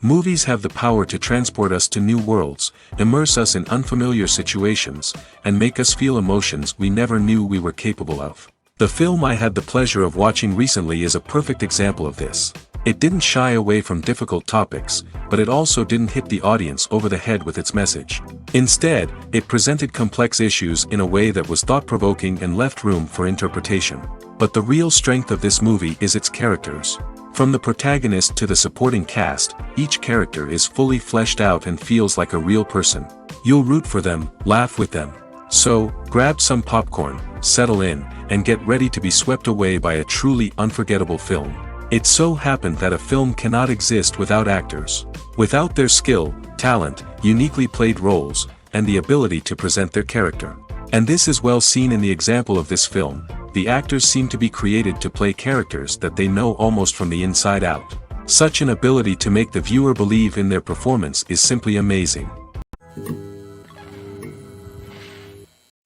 Movies have the power to transport us to new worlds, immerse us in unfamiliar situations, and make us feel emotions we never knew we were capable of. The film I had the pleasure of watching recently is a perfect example of this. It didn't shy away from difficult topics, but it also didn't hit the audience over the head with its message. Instead, it presented complex issues in a way that was thought-provoking and left room for interpretation. But the real strength of this movie is its characters. From the protagonist to the supporting cast, each character is fully fleshed out and feels like a real person. You'll root for them, laugh with them. So, grab some popcorn, settle in, and get ready to be swept away by a truly unforgettable film. It so happened that a film cannot exist without actors. Without their skill, talent, uniquely played roles, and the ability to present their character. And this is well seen in the example of this film. The actors seem to be created to play characters that they know almost from the inside out. Such an ability to make the viewer believe in their performance is simply amazing.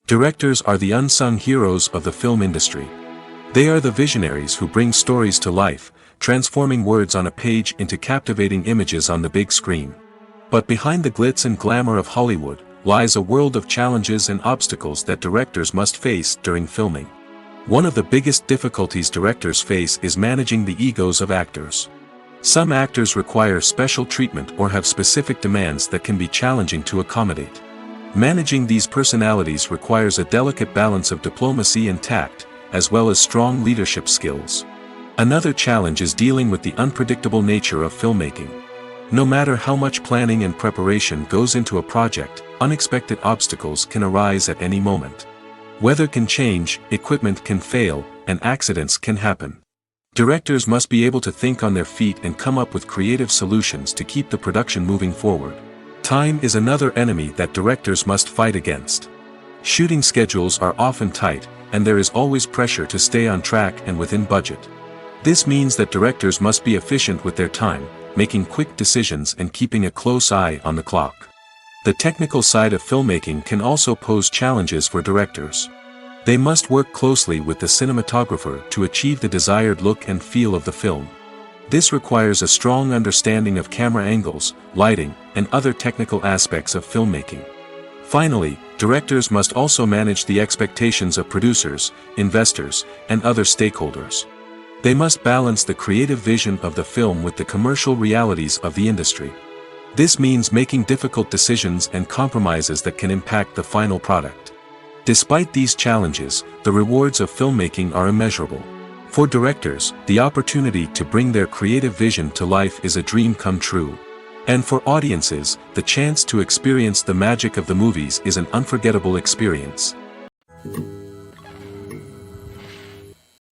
Directors are the unsung heroes of the film industry. They are the visionaries who bring stories to life, transforming words on a page into captivating images on the big screen. But behind the glitz and glamour of Hollywood, lies a world of challenges and obstacles that directors must face during filming. One of the biggest difficulties directors face is managing the egos of actors. Some actors require special treatment or have specific demands that can be challenging to accommodate. Managing these personalities requires a delicate balance of diplomacy and tact, as well as strong leadership skills. Another challenge is dealing with the unpredictable nature of filmmaking. No matter how much planning and preparation goes into a project, unexpected obstacles can arise at any moment. Weather can change, equipment can fail, and accidents can happen. Directors must be able to think on their feet and come up with creative solutions to keep the production moving forward. Time is another enemy that directors must fight against. Shooting schedules are often tight, and there is always pressure to stay on track and within budget. This means that directors must be efficient with their time, making quick decisions and keeping a close eye on the clock. The technical side of filmmaking can also pose challenges for directors. They must work closely with the cinematographer to achieve the desired look and feel of the film. This requires a strong understanding of camera angles, lighting, and other technical aspects of filmmaking. Finally, directors must also manage the expectations of producers, investors, and other stakeholders. They must balance the creative vision of the film with the commercial realities of the industry. This means making difficult decisions and compromises that can impact the final product. Despite these challenges, the rewards of filmmaking are immeasurable. For directors, the opportunity to bring their creative vision to life is a dream come true. And for audiences, the chance to experience the magic of the movies is an unforgettable experience.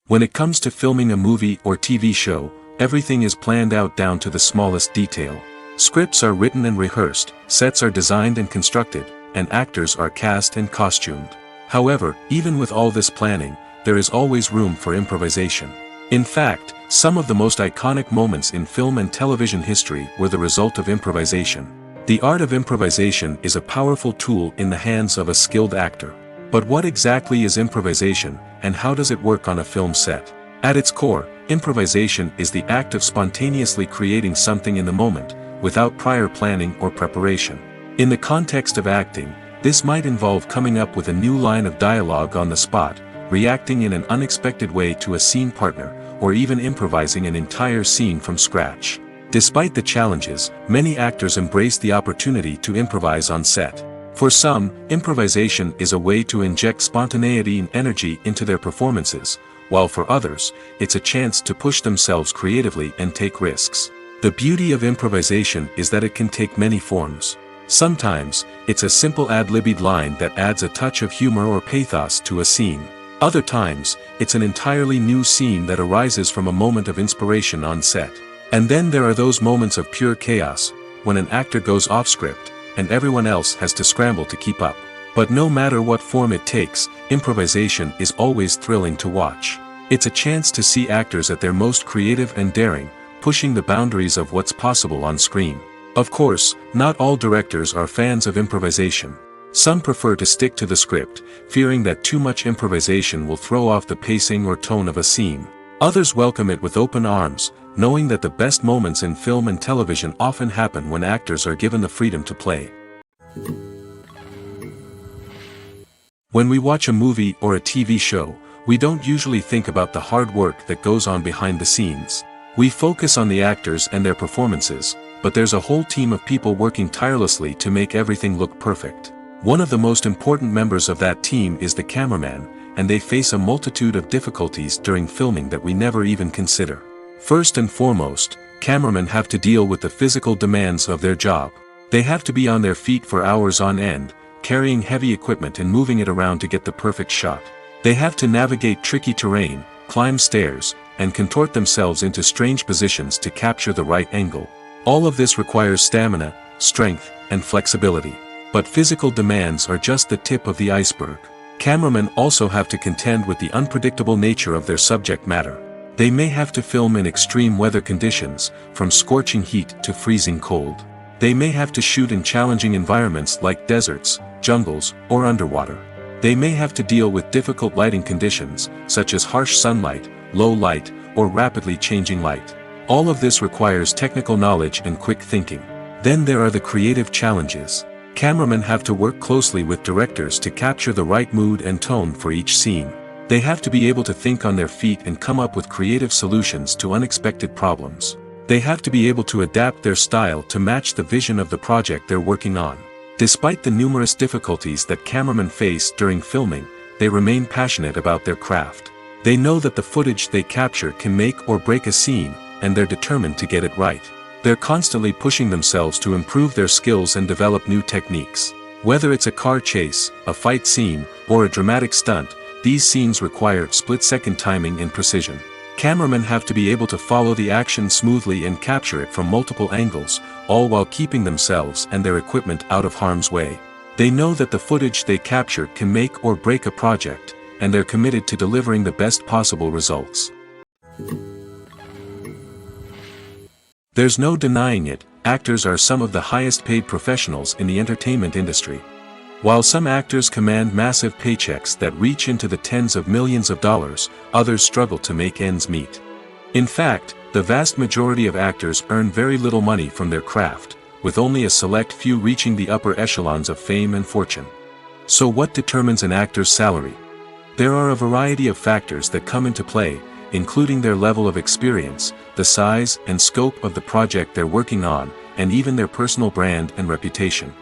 When it comes to filming a movie or TV show, everything is planned out down to the smallest detail. Scripts are written and rehearsed, sets are designed and constructed, and actors are cast and costumed. However, even with all this planning, there is always room for improvisation. In fact, some of the most iconic moments in film and television history were the result of improvisation. The art of improvisation is a powerful tool in the hands of a skilled actor. But what exactly is improvisation, and how does it work on a film set? At its core, improvisation is the act of spontaneously creating something in the moment, without prior planning or preparation. In the context of acting, this might involve coming up with a new line of dialogue on the spot, reacting in an unexpected way to a scene partner, or even improvising an entire scene from scratch. Despite the challenges, many actors embrace the opportunity to improvise on set. For some, improvisation is a way to inject spontaneity and energy into their performances, while for others, it's a chance to push themselves creatively and take risks. The beauty of improvisation is that it can take many forms. Sometimes, it's a simple ad-libbed line that adds a touch of humor or pathos to a scene. Other times, it's an entirely new scene that arises from a moment of inspiration on set. And then there are those moments of pure chaos, when an actor goes off script, and everyone else has to scramble to keep up. But no matter what form it takes, improvisation is always thrilling to watch. It's a chance to see actors at their most creative and daring, pushing the boundaries of what's possible on screen. Of course, not all directors are fans of improvisation. Some prefer to stick to the script, fearing that too much improvisation will throw off the pacing or tone of a scene. Others welcome it with open arms, knowing that the best moments in film and television often happen when actors are given the freedom to play. When we watch a movie or a TV show, we don't usually think about the hard work that goes on behind the scenes. We focus on the actors and their performances, but there's a whole team of people working tirelessly to make everything look perfect. One of the most important members of that team is the cameraman, and they face a multitude of difficulties during filming that we never even consider. First and foremost, cameramen have to deal with the physical demands of their job. They have to be on their feet for hours on end, carrying heavy equipment and moving it around to get the perfect shot. They have to navigate tricky terrain, climb stairs, and contort themselves into strange positions to capture the right angle. All of this requires stamina, strength, and flexibility. But physical demands are just the tip of the iceberg. Cameramen also have to contend with the unpredictable nature of their subject matter. They may have to film in extreme weather conditions, from scorching heat to freezing cold. They may have to shoot in challenging environments like deserts, jungles, or underwater. They may have to deal with difficult lighting conditions, such as harsh sunlight, low light, or rapidly changing light. All of this requires technical knowledge and quick thinking. Then there are the creative challenges. Cameramen have to work closely with directors to capture the right mood and tone for each scene. They have to be able to think on their feet and come up with creative solutions to unexpected problems. They have to be able to adapt their style to match the vision of the project they're working on. Despite the numerous difficulties that cameramen face during filming, they remain passionate about their craft. They know that the footage they capture can make or break a scene, and they're determined to get it right. They're constantly pushing themselves to improve their skills and develop new techniques. Whether it's a car chase, a fight scene, or a dramatic stunt, these scenes require split-second timing and precision. Cameramen have to be able to follow the action smoothly and capture it from multiple angles, all while keeping themselves and their equipment out of harm's way. They know that the footage they capture can make or break a project, and they're committed to delivering the best possible results. There's no denying it, actors are some of the highest paid professionals in the entertainment industry. While some actors command massive paychecks that reach into the tens of millions of dollars, others struggle to make ends meet. In fact, the vast majority of actors earn very little money from their craft, with only a select few reaching the upper echelons of fame and fortune. So what determines an actor's salary? There are a variety of factors that come into play, including their level of experience, the size and scope of the project they're working on, and even their personal brand and reputation.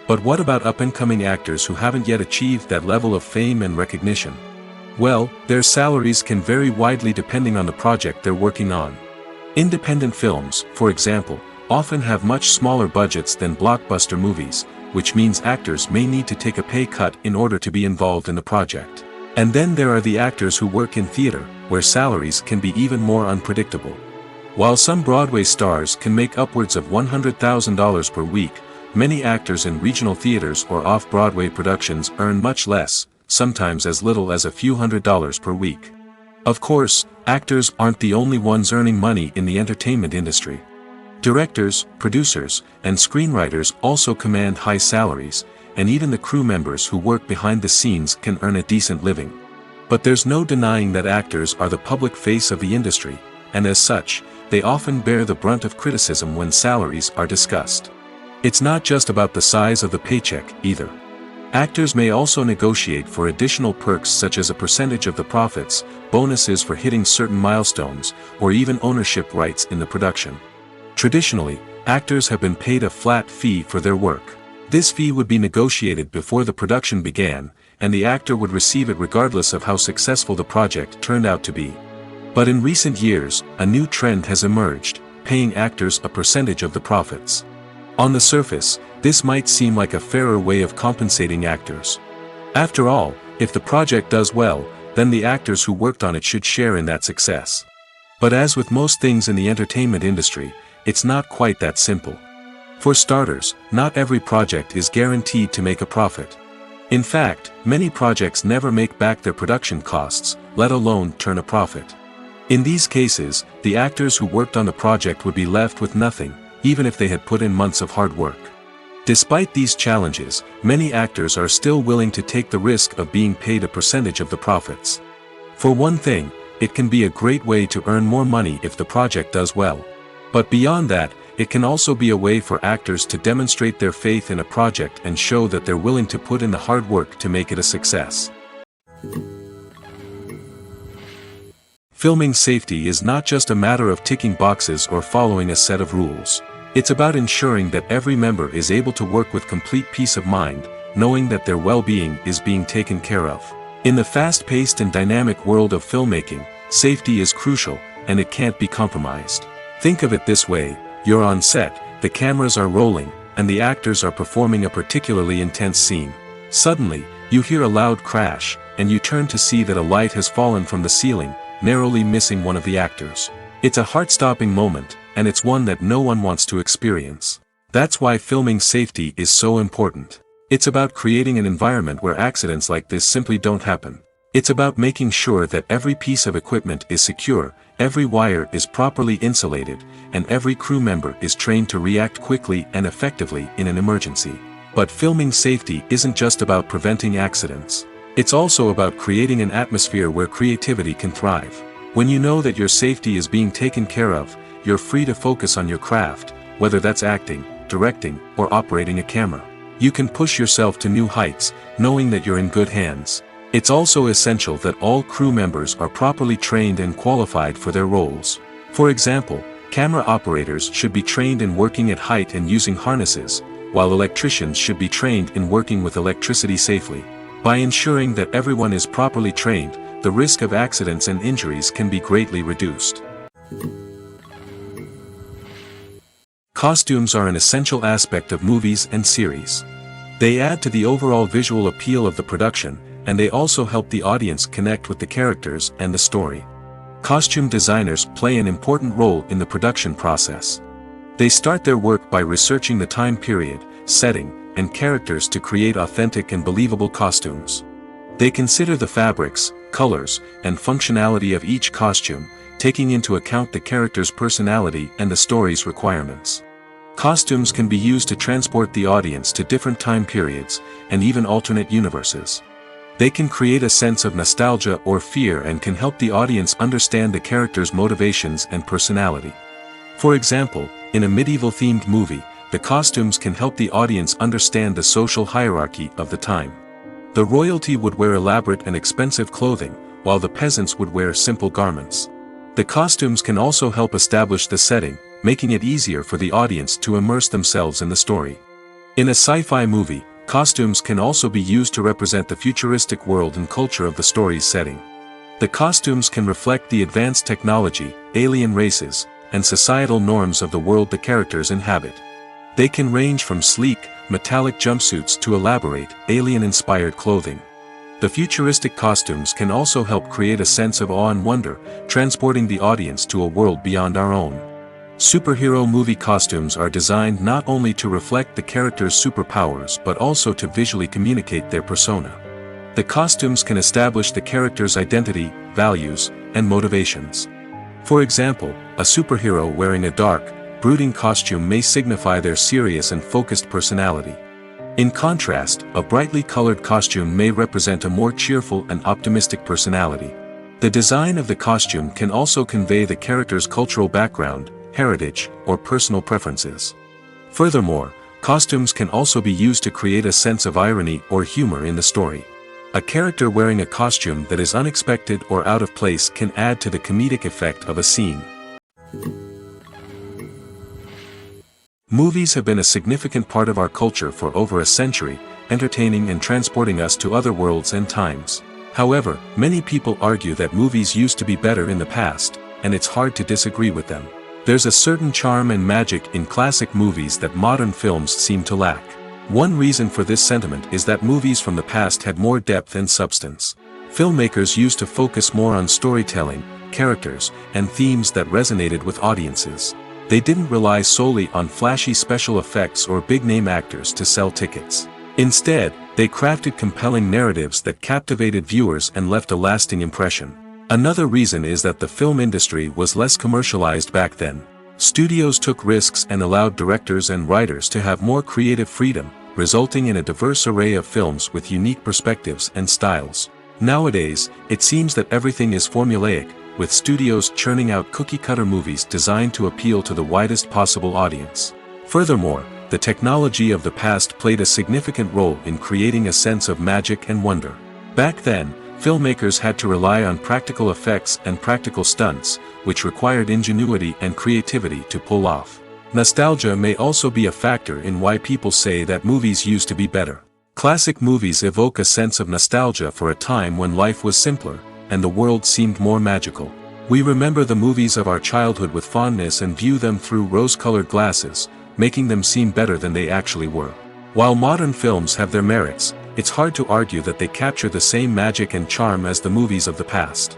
But what about up-and-coming actors who haven't yet achieved that level of fame and recognition? Well, their salaries can vary widely depending on the project they're working on. Independent films, for example, often have much smaller budgets than blockbuster movies, which means actors may need to take a pay cut in order to be involved in the project. And then there are the actors who work in theater, where salaries can be even more unpredictable. While some Broadway stars can make upwards of $100,000 per week, many actors in regional theaters or off-Broadway productions earn much less, sometimes as little as a few $100s per week. Of course, actors aren't the only ones earning money in the entertainment industry. Directors, producers, and screenwriters also command high salaries, and even the crew members who work behind the scenes can earn a decent living. But there's no denying that actors are the public face of the industry, and as such, they often bear the brunt of criticism when salaries are discussed. It's not just about the size of the paycheck, either. Actors may also negotiate for additional perks such as a percentage of the profits, bonuses for hitting certain milestones, or even ownership rights in the production. Traditionally, actors have been paid a flat fee for their work. This fee would be negotiated before the production began, and the actor would receive it regardless of how successful the project turned out to be. But in recent years, a new trend has emerged, paying actors a percentage of the profits. On the surface, this might seem like a fairer way of compensating actors. After all, if the project does well, then the actors who worked on it should share in that success. But as with most things in the entertainment industry, it's not quite that simple. For starters, not every project is guaranteed to make a profit. In fact, many projects never make back their production costs, let alone turn a profit. In these cases, the actors who worked on the project would be left with nothing, even if they had put in months of hard work. Despite these challenges, many actors are still willing to take the risk of being paid a percentage of the profits. For one thing, it can be a great way to earn more money if the project does well. But beyond that, it can also be a way for actors to demonstrate their faith in a project and show that they're willing to put in the hard work to make it a success. Filming safety is not just a matter of ticking boxes or following a set of rules. It's about ensuring that every member is able to work with complete peace of mind, knowing that their well-being is being taken care of. In the fast-paced and dynamic world of filmmaking, safety is crucial, and it can't be compromised. Think of it this way: you're on set, the cameras are rolling, and the actors are performing a particularly intense scene. Suddenly, you hear a loud crash, and you turn to see that a light has fallen from the ceiling, narrowly missing one of the actors. It's a heart-stopping moment, and it's one that no one wants to experience. That's why filming safety is so important. It's about creating an environment where accidents like this simply don't happen. It's about making sure that every piece of equipment is secure, every wire is properly insulated, and every crew member is trained to react quickly and effectively in an emergency. But filming safety isn't just about preventing accidents. It's also about creating an atmosphere where creativity can thrive. When you know that your safety is being taken care of, you're free to focus on your craft, whether that's acting, directing, or operating a camera. You can push yourself to new heights, knowing that you're in good hands. It's also essential that all crew members are properly trained and qualified for their roles. For example, camera operators should be trained in working at height and using harnesses, while electricians should be trained in working with electricity safely. By ensuring that everyone is properly trained, the risk of accidents and injuries can be greatly reduced. Costumes are an essential aspect of movies and series. They add to the overall visual appeal of the production, and they also help the audience connect with the characters and the story. Costume designers play an important role in the production process. They start their work by researching the time period, setting, and characters to create authentic and believable costumes. They consider the fabrics, colors, and functionality of each costume, taking into account the character's personality and the story's requirements. Costumes can be used to transport the audience to different time periods, and even alternate universes. They can create a sense of nostalgia or fear and can help the audience understand the character's motivations and personality. For example, in a medieval-themed movie, the costumes can help the audience understand the social hierarchy of the time. The royalty would wear elaborate and expensive clothing, while the peasants would wear simple garments. The costumes can also help establish the setting, making it easier for the audience to immerse themselves in the story. In a sci-fi movie, costumes can also be used to represent the futuristic world and culture of the story's setting. The costumes can reflect the advanced technology, alien races, and societal norms of the world the characters inhabit. They can range from sleek, metallic jumpsuits to elaborate, alien-inspired clothing. The futuristic costumes can also help create a sense of awe and wonder, transporting the audience to a world beyond our own. Superhero movie costumes are designed not only to reflect the character's superpowers but also to visually communicate their persona. The costumes can establish the character's identity, values, and motivations. For example, a superhero wearing a dark, brooding costume may signify their serious and focused personality. In contrast, a brightly colored costume may represent a more cheerful and optimistic personality. The design of the costume can also convey the character's cultural background, heritage, or personal preferences. Furthermore, costumes can also be used to create a sense of irony or humor in the story. A character wearing a costume that is unexpected or out of place can add to the comedic effect of a scene. Movies have been a significant part of our culture for over a century, entertaining and transporting us to other worlds and times. However, many people argue that movies used to be better in the past, and it's hard to disagree with them. There's a certain charm and magic in classic movies that modern films seem to lack. One reason for this sentiment is that movies from the past had more depth and substance. Filmmakers used to focus more on storytelling, characters, and themes that resonated with audiences. They didn't rely solely on flashy special effects or big-name actors to sell tickets. Instead, they crafted compelling narratives that captivated viewers and left a lasting impression. Another reason is that the film industry was less commercialized back then. Studios took risks and allowed directors and writers to have more creative freedom, resulting in a diverse array of films with unique perspectives and styles. Nowadays, it seems that everything is formulaic, with studios churning out cookie-cutter movies designed to appeal to the widest possible audience. Furthermore, the technology of the past played a significant role in creating a sense of magic and wonder. Back then, filmmakers had to rely on practical effects and practical stunts, which required ingenuity and creativity to pull off. Nostalgia may also be a factor in why people say that movies used to be better. Classic movies evoke a sense of nostalgia for a time when life was simpler, and the world seemed more magical. We remember the movies of our childhood with fondness and view them through rose-colored glasses, making them seem better than they actually were. While modern films have their merits, it's hard to argue that they capture the same magic and charm as the movies of the past.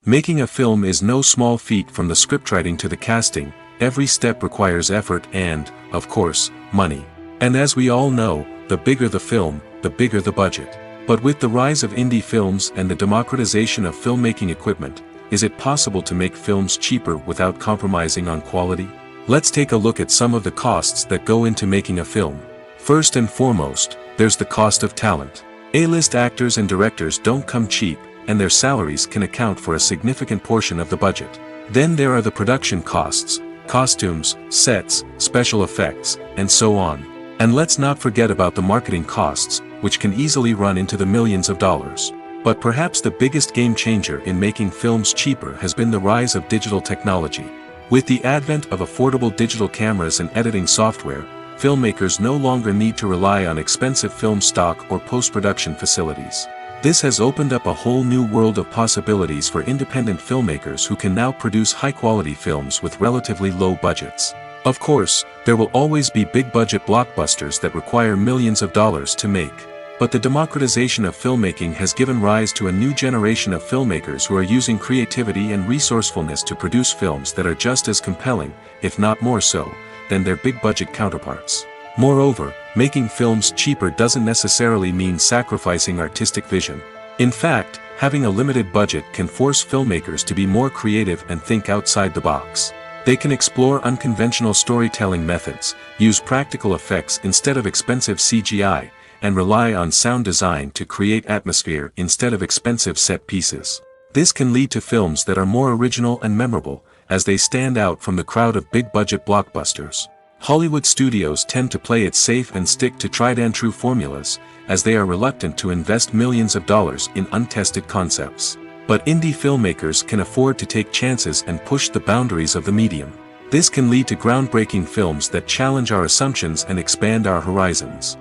Making a film is no small feat. From the scriptwriting to the casting, every step requires effort and, of course, money. And as we all know, the bigger the film, the bigger the budget. But with the rise of indie films and the democratization of filmmaking equipment, is it possible to make films cheaper without compromising on quality? Let's take a look at some of the costs that go into making a film. First and foremost, there's the cost of talent. A-list actors and directors don't come cheap, and their salaries can account for a significant portion of the budget. Then there are the production costs, costumes, sets, special effects, and so on. And let's not forget about the marketing costs, which can easily run into the millions of dollars. But perhaps the biggest game changer in making films cheaper has been the rise of digital technology. With the advent of affordable digital cameras and editing software, filmmakers no longer need to rely on expensive film stock or post-production facilities. This has opened up a whole new world of possibilities for independent filmmakers who can now produce high-quality films with relatively low budgets. Of course, there will always be big-budget blockbusters that require millions of dollars to make. But the democratization of filmmaking has given rise to a new generation of filmmakers who are using creativity and resourcefulness to produce films that are just as compelling, if not more so, than their big-budget counterparts. Moreover, making films cheaper doesn't necessarily mean sacrificing artistic vision. In fact, having a limited budget can force filmmakers to be more creative and think outside the box. They can explore unconventional storytelling methods, use practical effects instead of expensive CGI, and rely on sound design to create atmosphere instead of expensive set pieces. This can lead to films that are more original and memorable, as they stand out from the crowd of big-budget blockbusters. Hollywood studios tend to play it safe and stick to tried-and-true formulas, as they are reluctant to invest millions of dollars in untested concepts. But indie filmmakers can afford to take chances and push the boundaries of the medium. This can lead to groundbreaking films that challenge our assumptions and expand our horizons.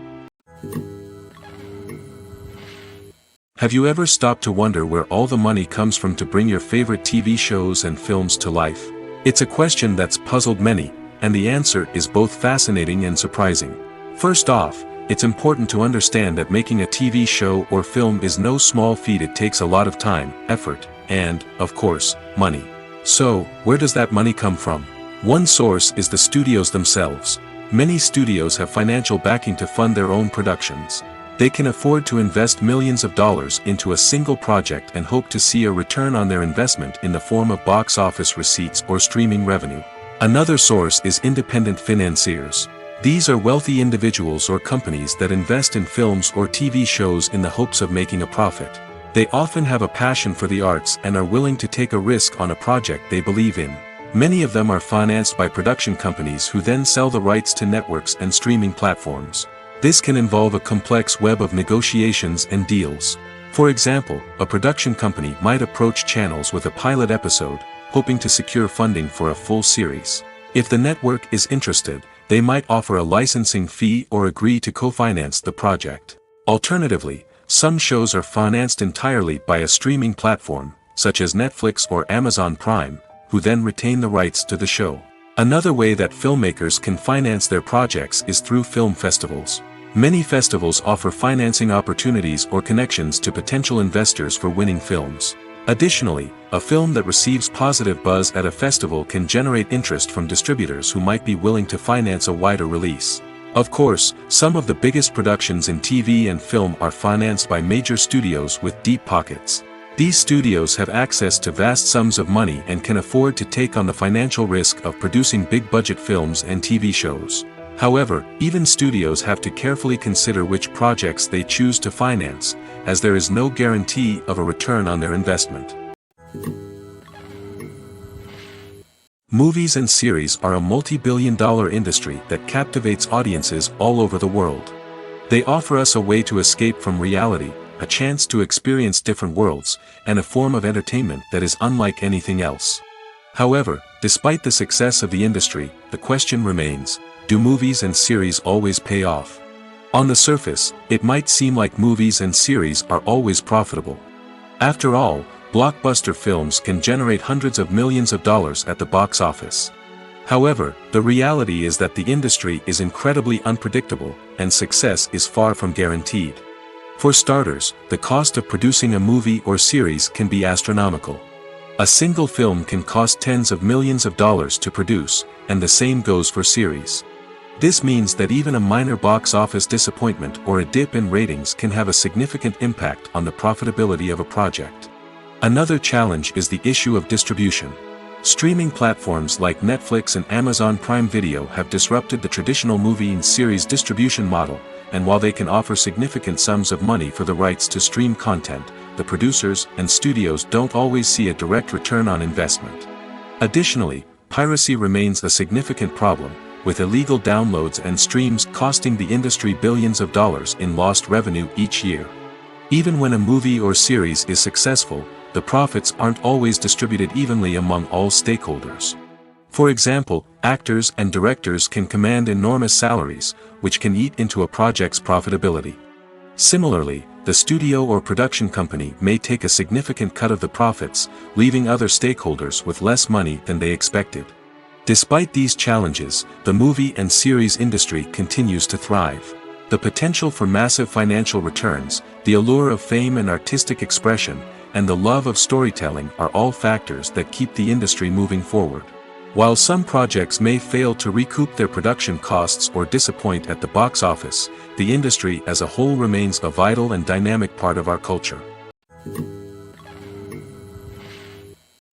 Have you ever stopped to wonder where all the money comes from to bring your favorite TV shows and films to life? It's a question that's puzzled many, and the answer is both fascinating and surprising. First off, it's important to understand that making a TV show or film is no small feat. It takes a lot of time, effort, and, of course, money. So, where does that money come from? One source is the studios themselves. Many studios have financial backing to fund their own productions. They can afford to invest millions of dollars into a single project and hope to see a return on their investment in the form of box office receipts or streaming revenue. Another source is independent financiers. These are wealthy individuals or companies that invest in films or TV shows in the hopes of making a profit. They often have a passion for the arts and are willing to take a risk on a project they believe in. Many of them are financed by production companies who then sell the rights to networks and streaming platforms. This can involve a complex web of negotiations and deals. For example, a production company might approach channels with a pilot episode, hoping to secure funding for a full series. If the network is interested, they might offer a licensing fee or agree to co-finance the project. Alternatively, some shows are financed entirely by a streaming platform, such as Netflix or Amazon Prime, who then retain the rights to the show. Another way that filmmakers can finance their projects is through film festivals. Many festivals offer financing opportunities or connections to potential investors for winning films. Additionally, a film that receives positive buzz at a festival can generate interest from distributors who might be willing to finance a wider release. Of course, some of the biggest productions in TV and film are financed by major studios with deep pockets. These studios have access to vast sums of money and can afford to take on the financial risk of producing big-budget films and TV shows. However, even studios have to carefully consider which projects they choose to finance, as there is no guarantee of a return on their investment. Movies and series are a multi-billion-dollar industry that captivates audiences all over the world. They offer us a way to escape from reality, a chance to experience different worlds, and a form of entertainment that is unlike anything else. However, despite the success of the industry, the question remains, do movies and series always pay off? On the surface, it might seem like movies and series are always profitable. After all, blockbuster films can generate hundreds of millions of dollars at the box office. However, the reality is that the industry is incredibly unpredictable, and success is far from guaranteed. For starters, the cost of producing a movie or series can be astronomical. A single film can cost tens of millions of dollars to produce, and the same goes for series. This means that even a minor box office disappointment or a dip in ratings can have a significant impact on the profitability of a project. Another challenge is the issue of distribution. Streaming platforms like Netflix and Amazon Prime Video have disrupted the traditional movie and series distribution model, and while they can offer significant sums of money for the rights to stream content, the producers and studios don't always see a direct return on investment. Additionally, piracy remains a significant problem, with illegal downloads and streams costing the industry billions of dollars in lost revenue each year. Even when a movie or series is successful, the profits aren't always distributed evenly among all stakeholders. For example, actors and directors can command enormous salaries, which can eat into a project's profitability. Similarly, the studio or production company may take a significant cut of the profits, leaving other stakeholders with less money than they expected. Despite these challenges, the movie and series industry continues to thrive. The potential for massive financial returns, the allure of fame and artistic expression, and the love of storytelling are all factors that keep the industry moving forward. While some projects may fail to recoup their production costs or disappoint at the box office, the industry as a whole remains a vital and dynamic part of our culture.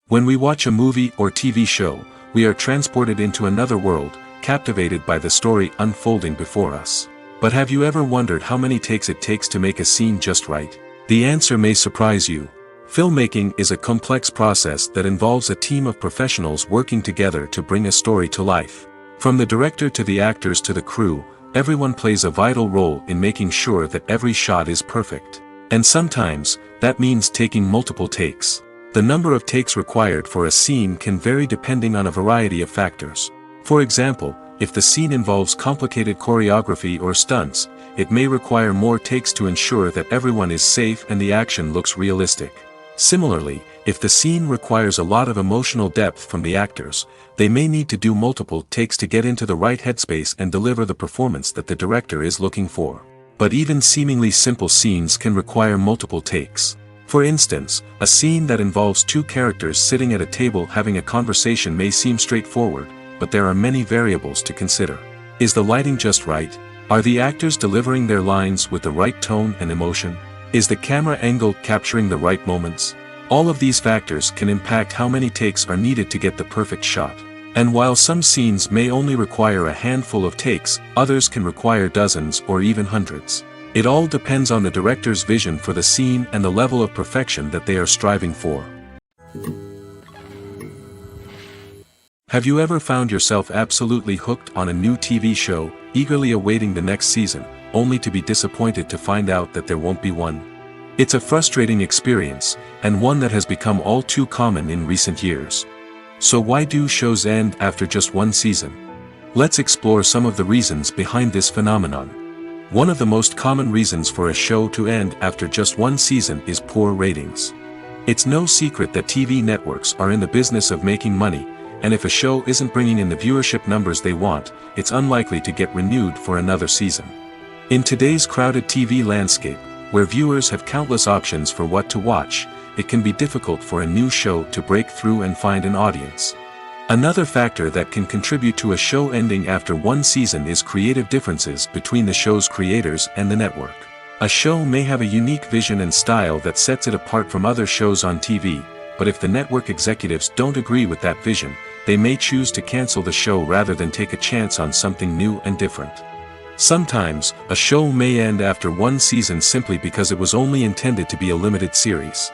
When we watch a movie or TV show, we are transported into another world, captivated by the story unfolding before us. But have you ever wondered how many takes it takes to make a scene just right? The answer may surprise you. Filmmaking is a complex process that involves a team of professionals working together to bring a story to life. From the director to the actors to the crew, everyone plays a vital role in making sure that every shot is perfect. And sometimes, that means taking multiple takes. The number of takes required for a scene can vary depending on a variety of factors. For example, if the scene involves complicated choreography or stunts, it may require more takes to ensure that everyone is safe and the action looks realistic. Similarly, if the scene requires a lot of emotional depth from the actors, they may need to do multiple takes to get into the right headspace and deliver the performance that the director is looking for. But even seemingly simple scenes can require multiple takes. For instance, a scene that involves two characters sitting at a table having a conversation may seem straightforward, but there are many variables to consider. Is the lighting just right? Are the actors delivering their lines with the right tone and emotion? Is the camera angle capturing the right moments? All of these factors can impact how many takes are needed to get the perfect shot. And while some scenes may only require a handful of takes, others can require dozens or even hundreds. It all depends on the director's vision for the scene and the level of perfection that they are striving for. Have you ever found yourself absolutely hooked on a new TV show, eagerly awaiting the next season, only to be disappointed to find out that there won't be one? It's a frustrating experience, and one that has become all too common in recent years. So why do shows end after just one season? Let's explore some of the reasons behind this phenomenon. One of the most common reasons for a show to end after just one season is poor ratings. It's no secret that TV networks are in the business of making money, and if a show isn't bringing in the viewership numbers they want, it's unlikely to get renewed for another season. In today's crowded TV landscape, where viewers have countless options for what to watch, it can be difficult for a new show to break through and find an audience. Another factor that can contribute to a show ending after one season is creative differences between the show's creators and the network. A show may have a unique vision and style that sets it apart from other shows on TV, but if the network executives don't agree with that vision, they may choose to cancel the show rather than take a chance on something new and different. Sometimes, a show may end after one season simply because it was only intended to be a limited series.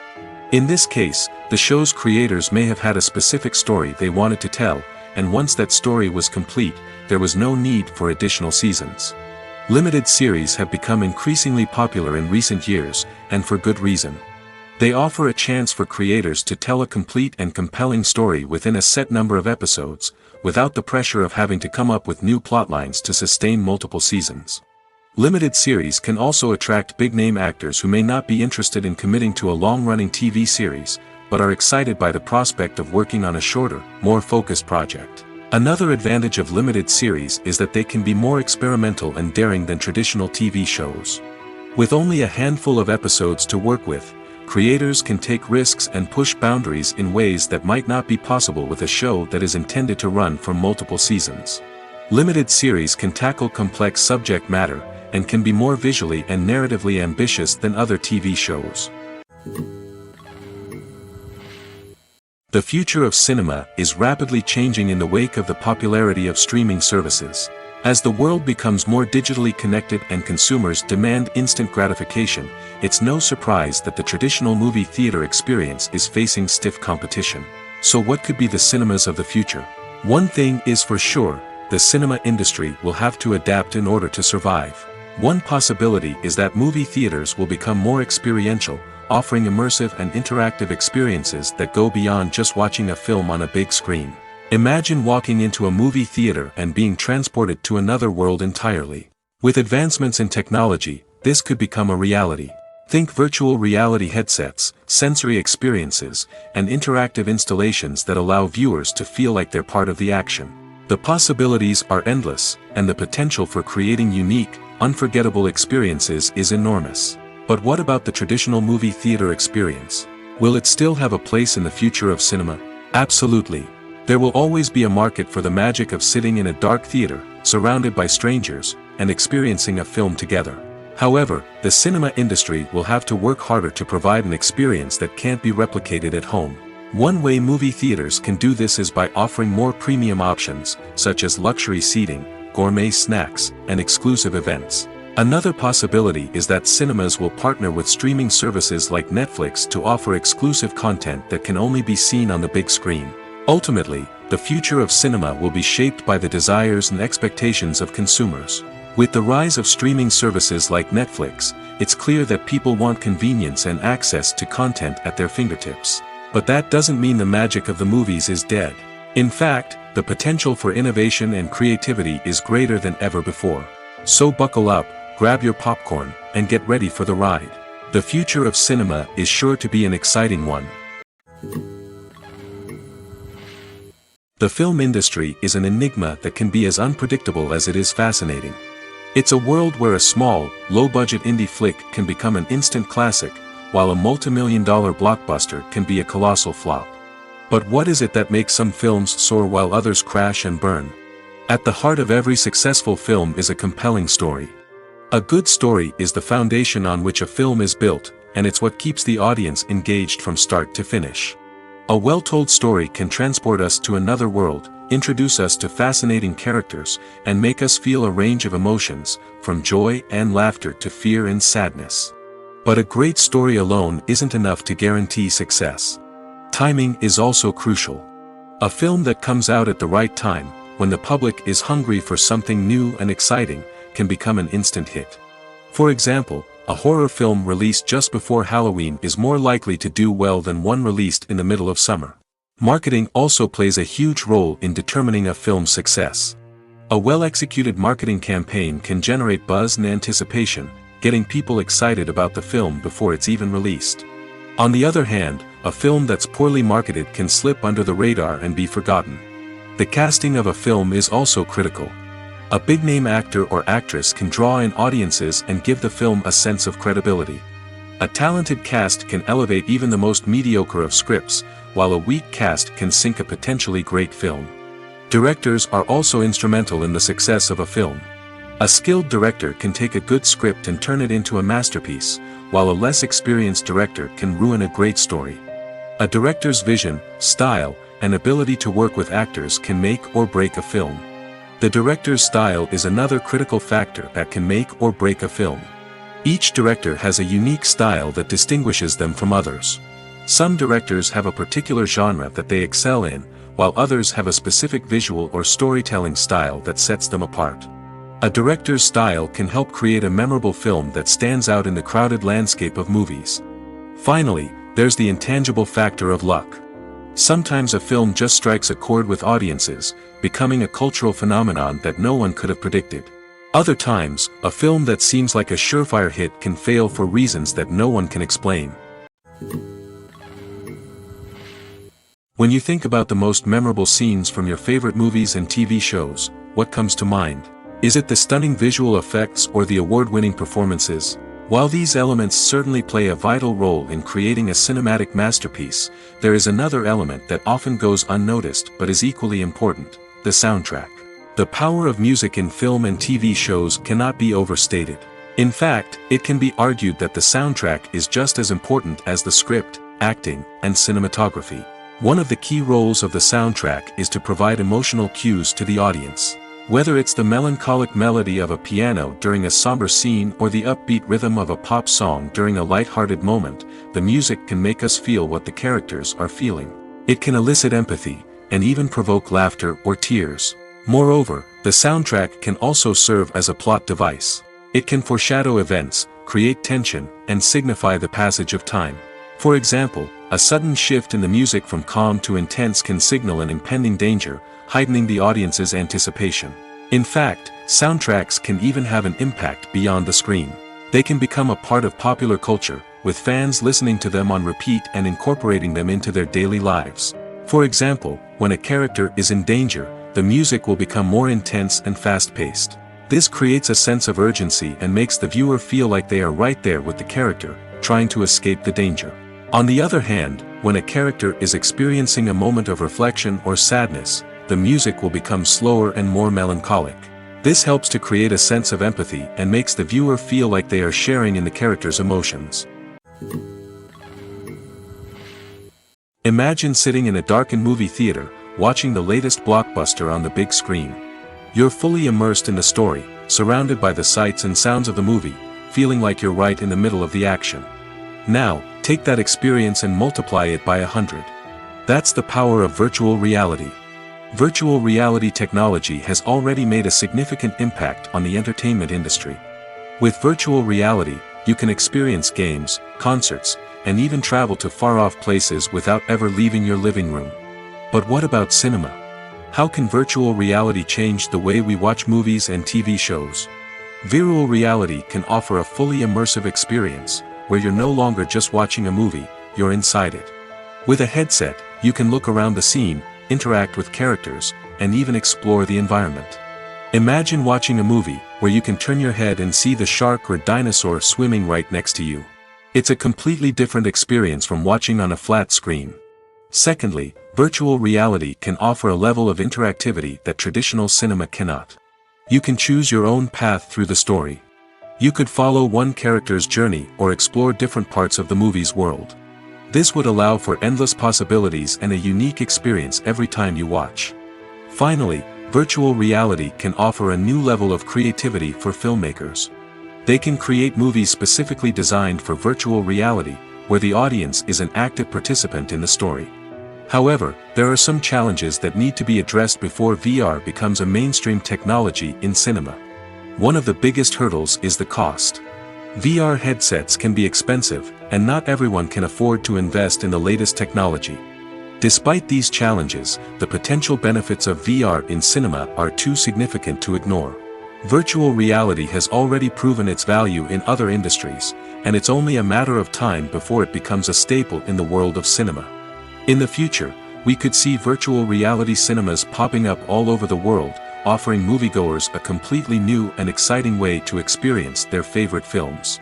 In this case, the show's creators may have had a specific story they wanted to tell, and once that story was complete, there was no need for additional seasons. Limited series have become increasingly popular in recent years, and for good reason. They offer a chance for creators to tell a complete and compelling story within a set number of episodes, without the pressure of having to come up with new plotlines to sustain multiple seasons. Limited series can also attract big-name actors who may not be interested in committing to a long-running TV series, but are excited by the prospect of working on a shorter, more focused project. Another advantage of limited series is that they can be more experimental and daring than traditional TV shows. With only a handful of episodes to work with, creators can take risks and push boundaries in ways that might not be possible with a show that is intended to run for multiple seasons. Limited series can tackle complex subject matter, and can be more visually and narratively ambitious than other TV shows. The future of cinema is rapidly changing in the wake of the popularity of streaming services. As the world becomes more digitally connected and consumers demand instant gratification, it's no surprise that the traditional movie theater experience is facing stiff competition. So what could be the cinemas of the future? One thing is for sure, the cinema industry will have to adapt in order to survive. One possibility is that movie theaters will become more experiential, offering immersive and interactive experiences that go beyond just watching a film on a big screen. Imagine walking into a movie theater and being transported to another world entirely. With advancements in technology, this could become a reality. Think virtual reality headsets, sensory experiences, and interactive installations that allow viewers to feel like they're part of the action. The possibilities are endless, and the potential for creating unique, unforgettable experiences is enormous. But what about the traditional movie theater experience? Will it still have a place in the future of cinema? Absolutely. There will always be a market for the magic of sitting in a dark theater, surrounded by strangers, and experiencing a film together. However, the cinema industry will have to work harder to provide an experience that can't be replicated at home. One way movie theaters can do this is by offering more premium options, such as luxury seating, gourmet snacks, and exclusive events. Another possibility is that cinemas will partner with streaming services like Netflix to offer exclusive content that can only be seen on the big screen. Ultimately, the future of cinema will be shaped by the desires and expectations of consumers. With the rise of streaming services like Netflix, it's clear that people want convenience and access to content at their fingertips. But that doesn't mean the magic of the movies is dead. In fact, the potential for innovation and creativity is greater than ever before. So buckle up, grab your popcorn, and get ready for the ride. The future of cinema is sure to be an exciting one. The film industry is an enigma that can be as unpredictable as it is fascinating. It's a world where a small, low-budget indie flick can become an instant classic, while a multi-million-dollar blockbuster can be a colossal flop. But what is it that makes some films soar while others crash and burn? At the heart of every successful film is a compelling story. A good story is the foundation on which a film is built, and it's what keeps the audience engaged from start to finish. A well-told story can transport us to another world, introduce us to fascinating characters, and make us feel a range of emotions, from joy and laughter to fear and sadness. But a great story alone isn't enough to guarantee success. Timing is also crucial. A film that comes out at the right time, when the public is hungry for something new and exciting, can become an instant hit. For example, a horror film released just before Halloween is more likely to do well than one released in the middle of summer. Marketing also plays a huge role in determining a film's success. A well-executed marketing campaign can generate buzz and anticipation, getting people excited about the film before it's even released. On the other hand, a film that's poorly marketed can slip under the radar and be forgotten. The casting of a film is also critical. A big-name actor or actress can draw in audiences and give the film a sense of credibility. A talented cast can elevate even the most mediocre of scripts, while a weak cast can sink a potentially great film. Directors are also instrumental in the success of a film. A skilled director can take a good script and turn it into a masterpiece, while a less experienced director can ruin a great story. A director's vision, style, and ability to work with actors can make or break a film. The director's style is another critical factor that can make or break a film. Each director has a unique style that distinguishes them from others. Some directors have a particular genre that they excel in, while others have a specific visual or storytelling style that sets them apart. A director's style can help create a memorable film that stands out in the crowded landscape of movies. Finally, there's the intangible factor of luck. Sometimes a film just strikes a chord with audiences, becoming a cultural phenomenon that no one could have predicted. Other times, a film that seems like a surefire hit can fail for reasons that no one can explain. When you think about the most memorable scenes from your favorite movies and TV shows, what comes to mind? Is it the stunning visual effects or the award-winning performances? While these elements certainly play a vital role in creating a cinematic masterpiece, there is another element that often goes unnoticed but is equally important: the soundtrack. The power of music in film and TV shows cannot be overstated. In fact, it can be argued that the soundtrack is just as important as the script, acting, and cinematography. One of the key roles of the soundtrack is to provide emotional cues to the audience. Whether it's the melancholic melody of a piano during a somber scene or the upbeat rhythm of a pop song during a light-hearted moment, the music can make us feel what the characters are feeling. It can elicit empathy, and even provoke laughter or tears. Moreover, the soundtrack can also serve as a plot device. It can foreshadow events, create tension, and signify the passage of time. For example, a sudden shift in the music from calm to intense can signal an impending danger, heightening the audience's anticipation. In fact, soundtracks can even have an impact beyond the screen. They can become a part of popular culture, with fans listening to them on repeat and incorporating them into their daily lives. For example, when a character is in danger, the music will become more intense and fast-paced. This creates a sense of urgency and makes the viewer feel like they are right there with the character, trying to escape the danger. On the other hand, when a character is experiencing a moment of reflection or sadness, the music will become slower and more melancholic. This helps to create a sense of empathy and makes the viewer feel like they are sharing in the character's emotions. Imagine sitting in a darkened movie theater, watching the latest blockbuster on the big screen. You're fully immersed in the story, surrounded by the sights and sounds of the movie, feeling like you're right in the middle of the action. Now, take that experience and multiply it by 100. That's the power of virtual reality. Virtual reality technology has already made a significant impact on the entertainment industry. With virtual reality, you can experience games, concerts, and even travel to far-off places without ever leaving your living room. But what about cinema? How can virtual reality change the way we watch movies and TV shows? Virtual reality can offer a fully immersive experience, where you're no longer just watching a movie, you're inside it. With a headset, you can look around the scene, interact with characters, and even explore the environment. Imagine watching a movie where you can turn your head and see the shark or dinosaur swimming right next to you. It's a completely different experience from watching on a flat screen. Secondly, virtual reality can offer a level of interactivity that traditional cinema cannot. You can choose your own path through the story. You could follow one character's journey or explore different parts of the movie's world. This would allow for endless possibilities and a unique experience every time you watch. Finally, virtual reality can offer a new level of creativity for filmmakers. They can create movies specifically designed for virtual reality, where the audience is an active participant in the story. However, there are some challenges that need to be addressed before VR becomes a mainstream technology in cinema. One of the biggest hurdles is the cost. VR headsets can be expensive, and not everyone can afford to invest in the latest technology. Despite these challenges, the potential benefits of VR in cinema are too significant to ignore. Virtual reality has already proven its value in other industries, and it's only a matter of time before it becomes a staple in the world of cinema. In the future, we could see virtual reality cinemas popping up all over the world, offering moviegoers a completely new and exciting way to experience their favorite films.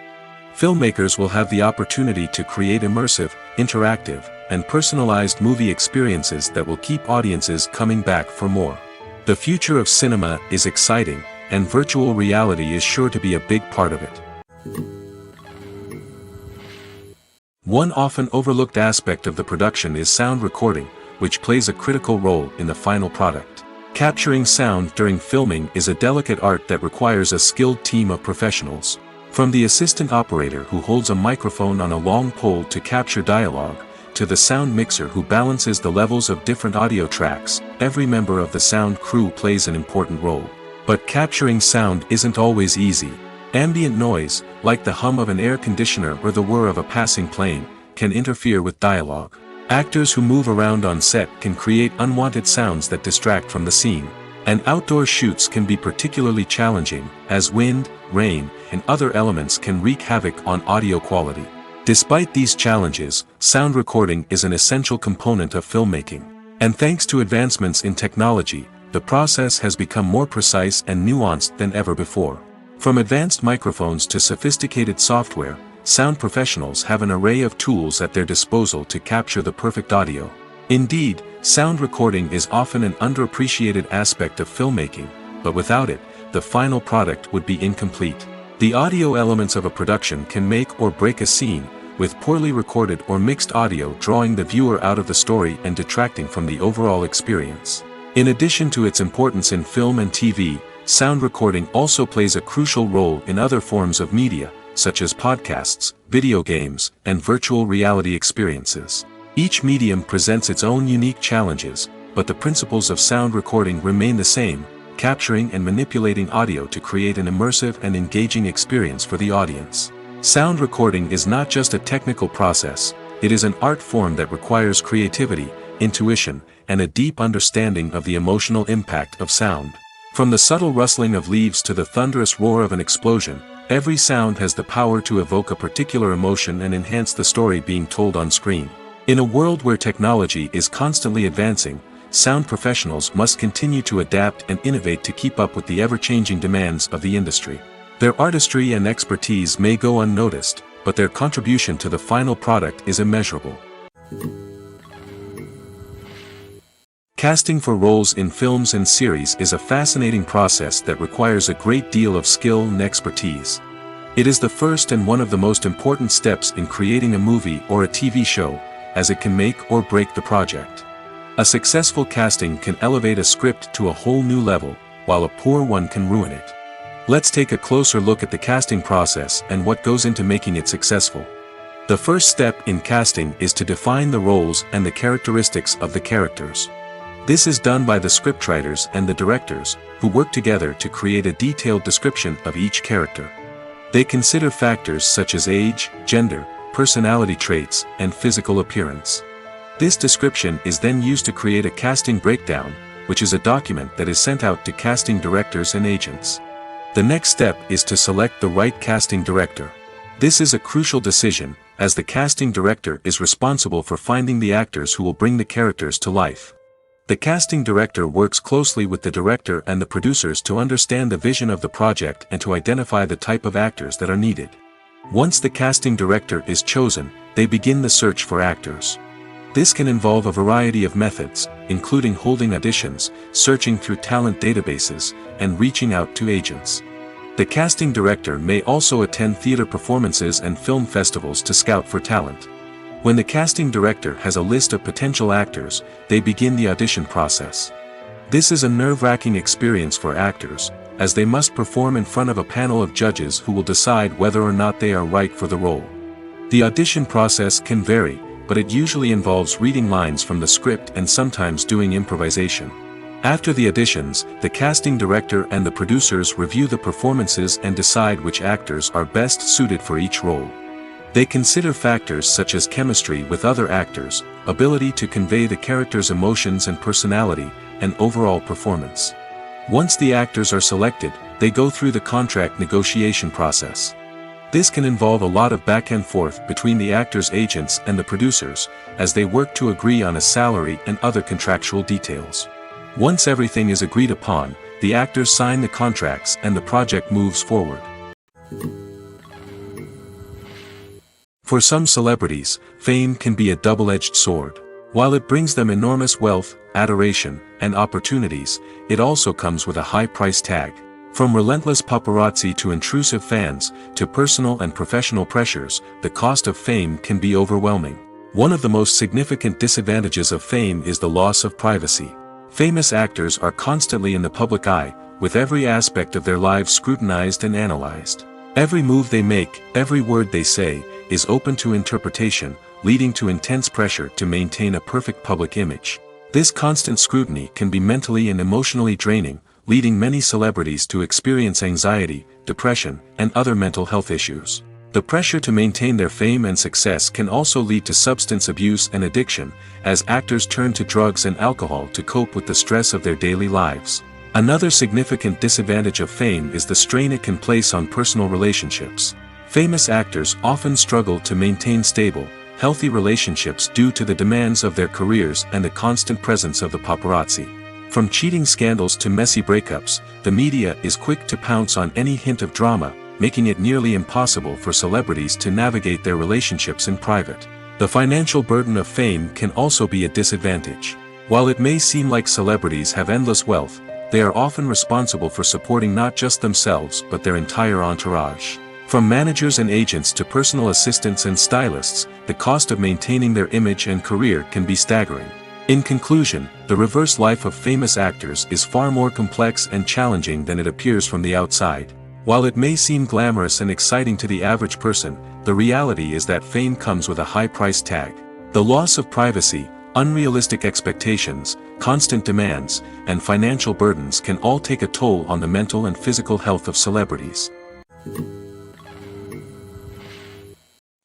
Filmmakers will have the opportunity to create immersive, interactive, and personalized movie experiences that will keep audiences coming back for more. The future of cinema is exciting, and virtual reality is sure to be a big part of it. One often overlooked aspect of the production is sound recording, which plays a critical role in the final product. Capturing sound during filming is a delicate art that requires a skilled team of professionals. From the assistant operator who holds a microphone on a long pole to capture dialogue, to the sound mixer who balances the levels of different audio tracks, every member of the sound crew plays an important role. But capturing sound isn't always easy. Ambient noise, like the hum of an air conditioner or the whir of a passing plane, can interfere with dialogue. Actors who move around on set can create unwanted sounds that distract from the scene. And outdoor shoots can be particularly challenging, as wind, rain, and other elements can wreak havoc on audio quality. Despite these challenges, sound recording is an essential component of filmmaking. And thanks to advancements in technology, the process has become more precise and nuanced than ever before. From advanced microphones to sophisticated software, sound professionals have an array of tools at their disposal to capture the perfect audio. Indeed, sound recording is often an underappreciated aspect of filmmaking, but without it, the final product would be incomplete. The audio elements of a production can make or break a scene, with poorly recorded or mixed audio drawing the viewer out of the story and detracting from the overall experience. In addition to its importance in film and TV, sound recording also plays a crucial role in other forms of media, such as podcasts, video games, and virtual reality experiences. Each medium presents its own unique challenges, but the principles of sound recording remain the same, capturing and manipulating audio to create an immersive and engaging experience for the audience. Sound recording is not just a technical process, it is an art form that requires creativity, intuition, and a deep understanding of the emotional impact of sound. From the subtle rustling of leaves to the thunderous roar of an explosion, every sound has the power to evoke a particular emotion and enhance the story being told on screen. In a world where technology is constantly advancing, sound professionals must continue to adapt and innovate to keep up with the ever-changing demands of the industry. Their artistry and expertise may go unnoticed, but their contribution to the final product is immeasurable. Casting for roles in films and series is a fascinating process that requires a great deal of skill and expertise. It is the first and one of the most important steps in creating a movie or a TV show, as it can make or break the project. A successful casting can elevate a script to a whole new level, while a poor one can ruin it. Let's take a closer look at the casting process and what goes into making it successful. The first step in casting is to define the roles and the characteristics of the characters. This is done by the scriptwriters and the directors, who work together to create a detailed description of each character. They consider factors such as age, gender, personality traits, and physical appearance. This description is then used to create a casting breakdown, which is a document that is sent out to casting directors and agents. The next step is to select the right casting director. This is a crucial decision, as the casting director is responsible for finding the actors who will bring the characters to life. The casting director works closely with the director and the producers to understand the vision of the project and to identify the type of actors that are needed. Once the casting director is chosen, they begin the search for actors. This can involve a variety of methods, including holding auditions, searching through talent databases, and reaching out to agents. The casting director may also attend theater performances and film festivals to scout for talent. When the casting director has a list of potential actors, they begin the audition process. This is a nerve-wracking experience for actors, as they must perform in front of a panel of judges who will decide whether or not they are right for the role. The audition process can vary, but it usually involves reading lines from the script and sometimes doing improvisation. After the auditions, the casting director and the producers review the performances and decide which actors are best suited for each role. They consider factors such as chemistry with other actors, ability to convey the character's emotions and personality, and overall performance. Once the actors are selected, they go through the contract negotiation process. This can involve a lot of back and forth between the actors' agents and the producers, as they work to agree on a salary and other contractual details. Once everything is agreed upon, the actors sign the contracts and the project moves forward. For some celebrities, fame can be a double-edged sword. While it brings them enormous wealth, adoration, and opportunities, it also comes with a high price tag. From relentless paparazzi to intrusive fans, to personal and professional pressures, the cost of fame can be overwhelming. One of the most significant disadvantages of fame is the loss of privacy. Famous actors are constantly in the public eye, with every aspect of their lives scrutinized and analyzed. Every move they make, every word they say, is open to interpretation, leading to intense pressure to maintain a perfect public image. This constant scrutiny can be mentally and emotionally draining, leading many celebrities to experience anxiety, depression, and other mental health issues. The pressure to maintain their fame and success can also lead to substance abuse and addiction, as actors turn to drugs and alcohol to cope with the stress of their daily lives. Another significant disadvantage of fame is the strain it can place on personal relationships. Famous actors often struggle to maintain stable, healthy relationships due to the demands of their careers and the constant presence of the paparazzi. From cheating scandals to messy breakups, the media is quick to pounce on any hint of drama, making it nearly impossible for celebrities to navigate their relationships in private. The financial burden of fame can also be a disadvantage. While it may seem like celebrities have endless wealth, they are often responsible for supporting not just themselves but their entire entourage. From managers and agents to personal assistants and stylists, the cost of maintaining their image and career can be staggering. In conclusion, the reverse life of famous actors is far more complex and challenging than it appears from the outside. While it may seem glamorous and exciting to the average person, the reality is that fame comes with a high price tag. The loss of privacy, unrealistic expectations, constant demands, and financial burdens can all take a toll on the mental and physical health of celebrities.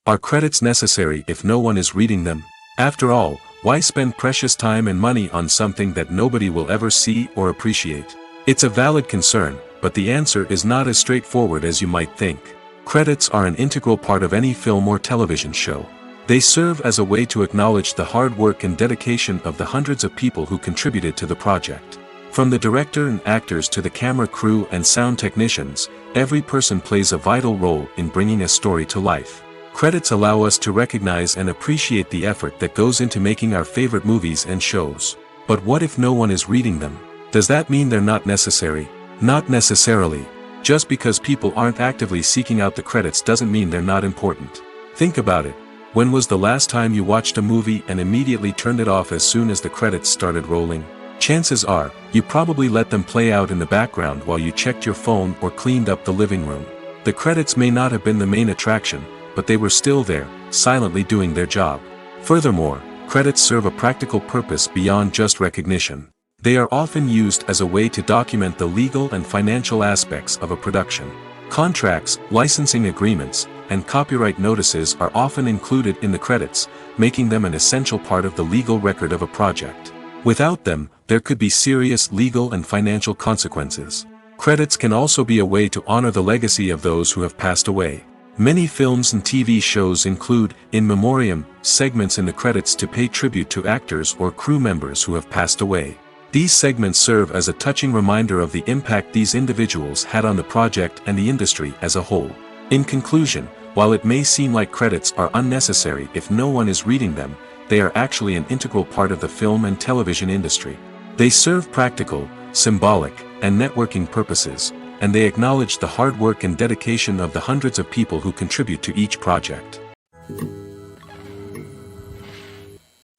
Are credits necessary if no one is reading them? After all, why spend precious time and money on something that nobody will ever see or appreciate? It's a valid concern, but the answer is not as straightforward as you might think. Credits are an integral part of any film or television show. They serve as a way to acknowledge the hard work and dedication of the hundreds of people who contributed to the project. From the director and actors to the camera crew and sound technicians, every person plays a vital role in bringing a story to life. Credits allow us to recognize and appreciate the effort that goes into making our favorite movies and shows. But what if no one is reading them? Does that mean they're not necessary? Not necessarily. Just because people aren't actively seeking out the credits doesn't mean they're not important. Think about it. When was the last time you watched a movie and immediately turned it off as soon as the credits started rolling? Chances are, you probably let them play out in the background while you checked your phone or cleaned up the living room. The credits may not have been the main attraction, but they were still there, silently doing their job. Furthermore, credits serve a practical purpose beyond just recognition. They are often used as a way to document the legal and financial aspects of a production. Contracts, licensing agreements, and copyright notices are often included in the credits, making them an essential part of the legal record of a project. Without them, there could be serious legal and financial consequences. Credits can also be a way to honor the legacy of those who have passed away. Many films and TV shows include, in memoriam, segments in the credits to pay tribute to actors or crew members who have passed away. These segments serve as a touching reminder of the impact these individuals had on the project and the industry as a whole. In conclusion, while it may seem like credits are unnecessary if no one is reading them, they are actually an integral part of the film and television industry. They serve practical, symbolic, and networking purposes, and they acknowledge the hard work and dedication of the hundreds of people who contribute to each project.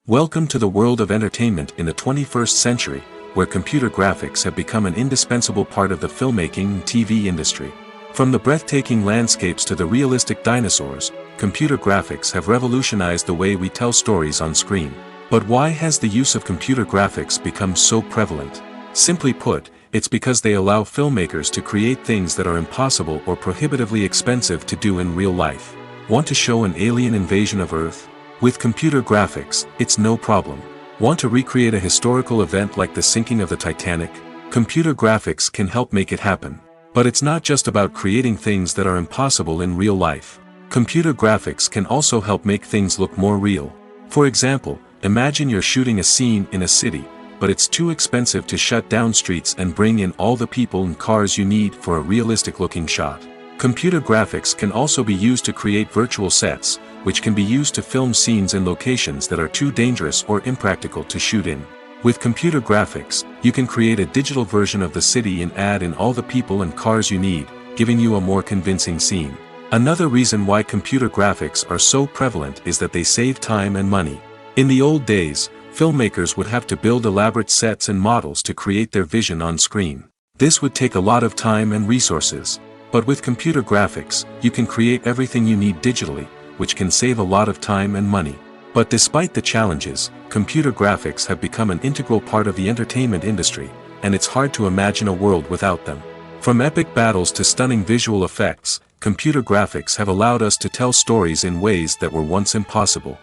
Welcome to the world of entertainment in the 21st century, where computer graphics have become an indispensable part of the filmmaking and TV industry. From the breathtaking landscapes to the realistic dinosaurs, computer graphics have revolutionized the way we tell stories on screen. But why has the use of computer graphics become so prevalent? Simply put, it's because they allow filmmakers to create things that are impossible or prohibitively expensive to do in real life. Want to show an alien invasion of Earth? With computer graphics, it's no problem. Want to recreate a historical event like the sinking of the Titanic? Computer graphics can help make it happen. But it's not just about creating things that are impossible in real life. Computer graphics can also help make things look more real. For example, imagine you're shooting a scene in a city, but it's too expensive to shut down streets and bring in all the people and cars you need for a realistic-looking shot. Computer graphics can also be used to create virtual sets, which can be used to film scenes in locations that are too dangerous or impractical to shoot in. With computer graphics, you can create a digital version of the city and add in all the people and cars you need, giving you a more convincing scene. Another reason why computer graphics are so prevalent is that they save time and money. In the old days, filmmakers would have to build elaborate sets and models to create their vision on screen. This would take a lot of time and resources. But with computer graphics, you can create everything you need digitally, which can save a lot of time and money. But despite the challenges, computer graphics have become an integral part of the entertainment industry, and it's hard to imagine a world without them. From epic battles to stunning visual effects, computer graphics have allowed us to tell stories in ways that were once impossible.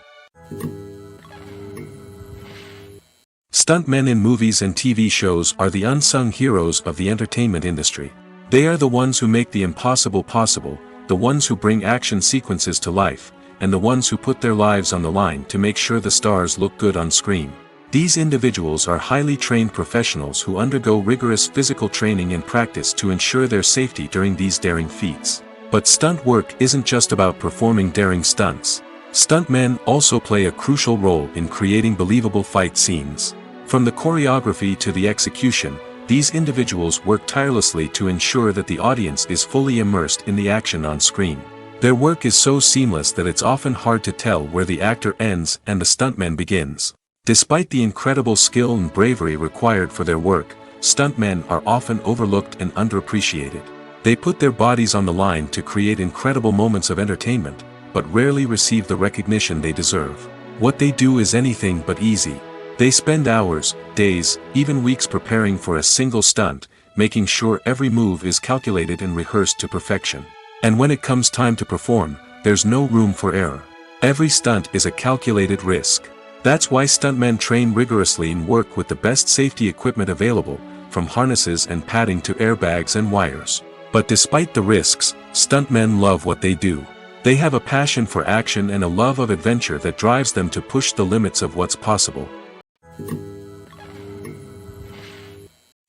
Stuntmen in movies and TV shows are the unsung heroes of the entertainment industry. They are the ones who make the impossible possible, the ones who bring action sequences to life, and the ones who put their lives on the line to make sure the stars look good on screen. These individuals are highly trained professionals who undergo rigorous physical training and practice to ensure their safety during these daring feats. But stunt work isn't just about performing daring stunts. Stuntmen also play a crucial role in creating believable fight scenes. From the choreography to the execution, these individuals work tirelessly to ensure that the audience is fully immersed in the action on screen. Their work is so seamless that it's often hard to tell where the actor ends and the stuntman begins. Despite the incredible skill and bravery required for their work, stuntmen are often overlooked and underappreciated. They put their bodies on the line to create incredible moments of entertainment, but rarely receive the recognition they deserve. What they do is anything but easy. They spend hours, days, even weeks preparing for a single stunt, making sure every move is calculated and rehearsed to perfection. And when it comes time to perform, there's no room for error. Every stunt is a calculated risk. That's why stuntmen train rigorously and work with the best safety equipment available, from harnesses and padding to airbags and wires. But despite the risks, stuntmen love what they do. They have a passion for action and a love of adventure that drives them to push the limits of what's possible.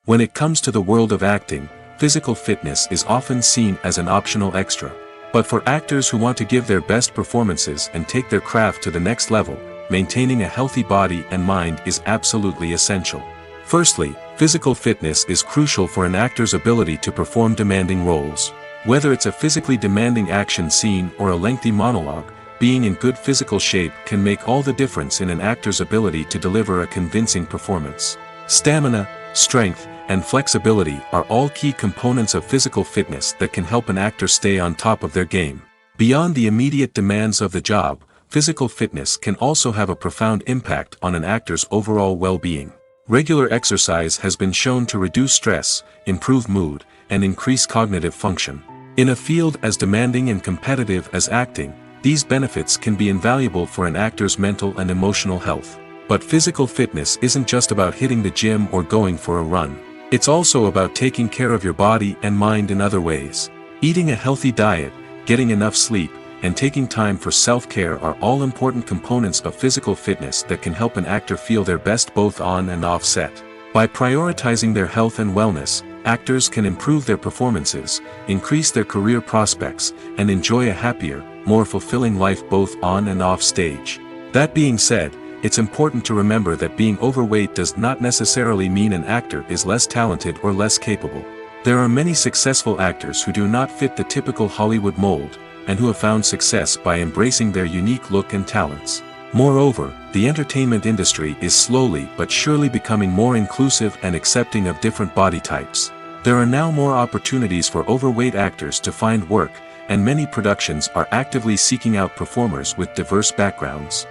When it comes to the world of acting, physical fitness is often seen as an optional extra. But for actors who want to give their best performances and take their craft to the next level, maintaining a healthy body and mind is absolutely essential. Firstly, physical fitness is crucial for an actor's ability to perform demanding roles. Whether it's a physically demanding action scene or a lengthy monologue, being in good physical shape can make all the difference in an actor's ability to deliver a convincing performance. Stamina, strength, and flexibility are all key components of physical fitness that can help an actor stay on top of their game. Beyond the immediate demands of the job, physical fitness can also have a profound impact on an actor's overall well-being. Regular exercise has been shown to reduce stress, improve mood, and increase cognitive function. In a field as demanding and competitive as acting, these benefits can be invaluable for an actor's mental and emotional health. But physical fitness isn't just about hitting the gym or going for a run. It's also about taking care of your body and mind in other ways. Eating a healthy diet, getting enough sleep, and taking time for self-care are all important components of physical fitness that can help an actor feel their best both on and off set. By prioritizing their health and wellness, actors can improve their performances, increase their career prospects, and enjoy a happier, more fulfilling life both on and off stage. That being said, it's important to remember that being overweight does not necessarily mean an actor is less talented or less capable. There are many successful actors who do not fit the typical Hollywood mold, and who have found success by embracing their unique look and talents. Moreover, the entertainment industry is slowly but surely becoming more inclusive and accepting of different body types. There are now more opportunities for overweight actors to find work, and many productions are actively seeking out performers with diverse backgrounds.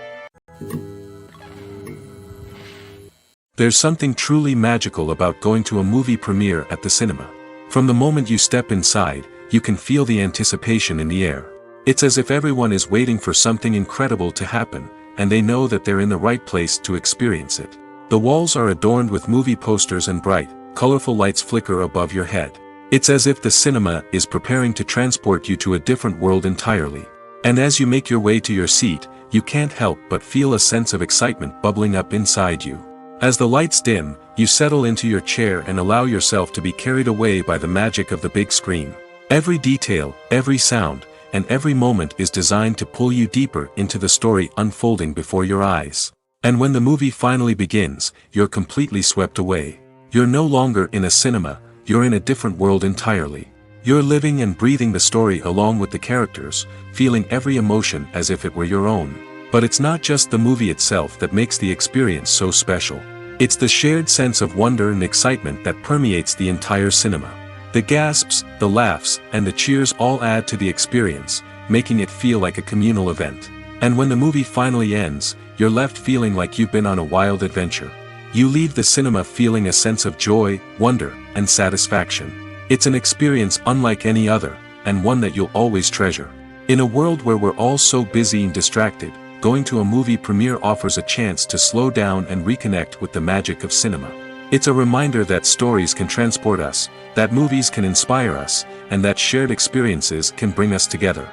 There's something truly magical about going to a movie premiere at the cinema. From the moment you step inside, you can feel the anticipation in the air. It's as if everyone is waiting for something incredible to happen, and they know that they're in the right place to experience it. The walls are adorned with movie posters and bright, colorful lights flicker above your head. It's as if the cinema is preparing to transport you to a different world entirely. And as you make your way to your seat, you can't help but feel a sense of excitement bubbling up inside you. As the lights dim, you settle into your chair and allow yourself to be carried away by the magic of the big screen. Every detail, every sound, and every moment is designed to pull you deeper into the story unfolding before your eyes. And when the movie finally begins, you're completely swept away. You're no longer in a cinema, you're in a different world entirely. You're living and breathing the story along with the characters, feeling every emotion as if it were your own. But it's not just the movie itself that makes the experience so special. It's the shared sense of wonder and excitement that permeates the entire cinema. The gasps, the laughs, and the cheers all add to the experience, making it feel like a communal event. And when the movie finally ends, you're left feeling like you've been on a wild adventure. You leave the cinema feeling a sense of joy, wonder, and satisfaction. It's an experience unlike any other, and one that you'll always treasure. In a world where we're all so busy and distracted, going to a movie premiere offers a chance to slow down and reconnect with the magic of cinema. It's a reminder that stories can transport us, that movies can inspire us, and that shared experiences can bring us together.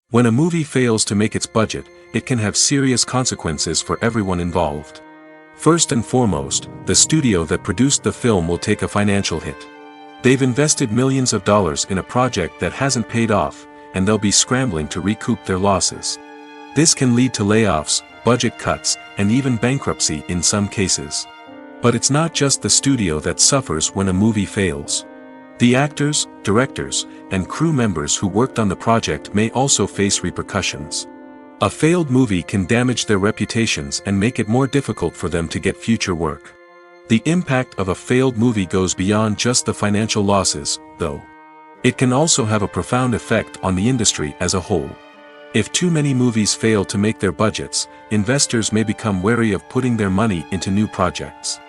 When a movie fails to make its budget, it can have serious consequences for everyone involved. First and foremost, the studio that produced the film will take a financial hit. They've invested millions of dollars in a project that hasn't paid off, and they'll be scrambling to recoup their losses. This can lead to layoffs, budget cuts, and even bankruptcy in some cases. But it's not just the studio that suffers when a movie fails. The actors, directors, and crew members who worked on the project may also face repercussions. A failed movie can damage their reputations and make it more difficult for them to get future work. The impact of a failed movie goes beyond just the financial losses, though. It can also have a profound effect on the industry as a whole. If too many movies fail to make their budgets, investors may become wary of putting their money into new projects.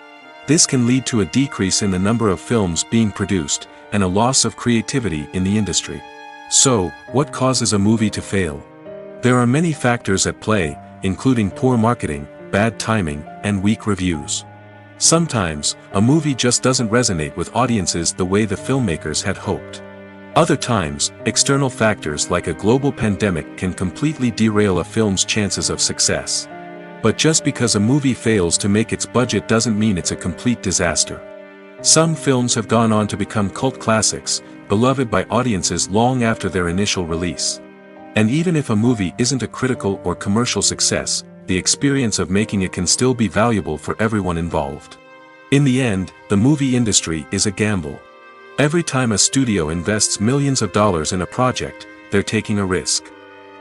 This can lead to a decrease in the number of films being produced, and a loss of creativity in the industry. So, what causes a movie to fail? There are many factors at play, including poor marketing, bad timing, and weak reviews. Sometimes, a movie just doesn't resonate with audiences the way the filmmakers had hoped. Other times, external factors like a global pandemic can completely derail a film's chances of success. But just because a movie fails to make its budget doesn't mean it's a complete disaster. Some films have gone on to become cult classics, beloved by audiences long after their initial release. And even if a movie isn't a critical or commercial success, the experience of making it can still be valuable for everyone involved. In the end, the movie industry is a gamble. Every time a studio invests millions of dollars in a project, they're taking a risk.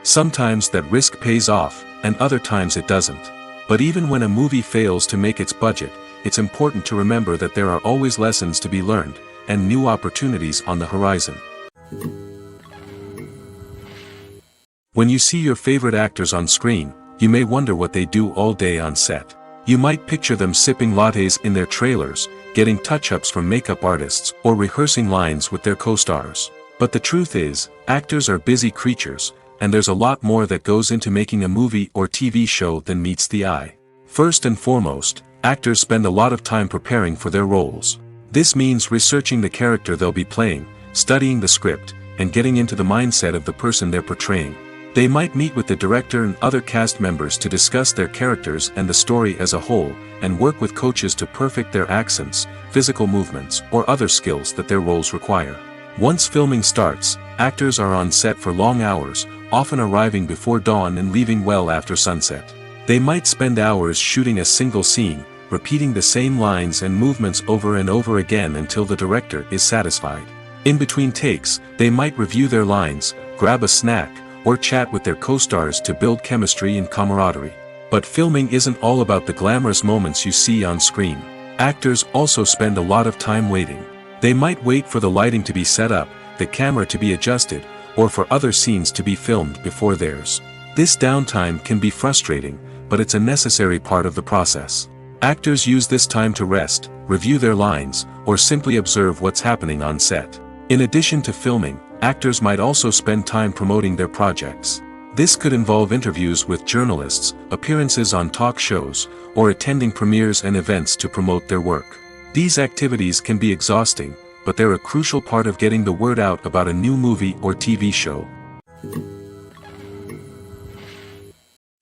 Sometimes that risk pays off, and other times it doesn't. But even when a movie fails to make its budget, it's important to remember that there are always lessons to be learned, and new opportunities on the horizon. When you see your favorite actors on screen, you may wonder what they do all day on set. You might picture them sipping lattes in their trailers, getting touch-ups from makeup artists, or rehearsing lines with their co-stars. But the truth is, actors are busy creatures, and there's a lot more that goes into making a movie or TV show than meets the eye. First and foremost, actors spend a lot of time preparing for their roles. This means researching the character they'll be playing, studying the script, and getting into the mindset of the person they're portraying. They might meet with the director and other cast members to discuss their characters and the story as a whole, and work with coaches to perfect their accents, physical movements, or other skills that their roles require. Once filming starts, actors are on set for long hours, often arriving before dawn and leaving well after sunset. They might spend hours shooting a single scene, repeating the same lines and movements over and over again until the director is satisfied. In between takes, they might review their lines, grab a snack, or chat with their co-stars to build chemistry and camaraderie. But filming isn't all about the glamorous moments you see on screen. Actors also spend a lot of time waiting. They might wait for the lighting to be set up, the camera to be adjusted, or for other scenes to be filmed before theirs. This downtime can be frustrating, but it's a necessary part of the process. Actors use this time to rest, review their lines, or simply observe what's happening on set. In addition to filming, actors might also spend time promoting their projects. This could involve interviews with journalists, appearances on talk shows, or attending premieres and events to promote their work. These activities can be exhausting, but they're a crucial part of getting the word out about a new movie or TV show.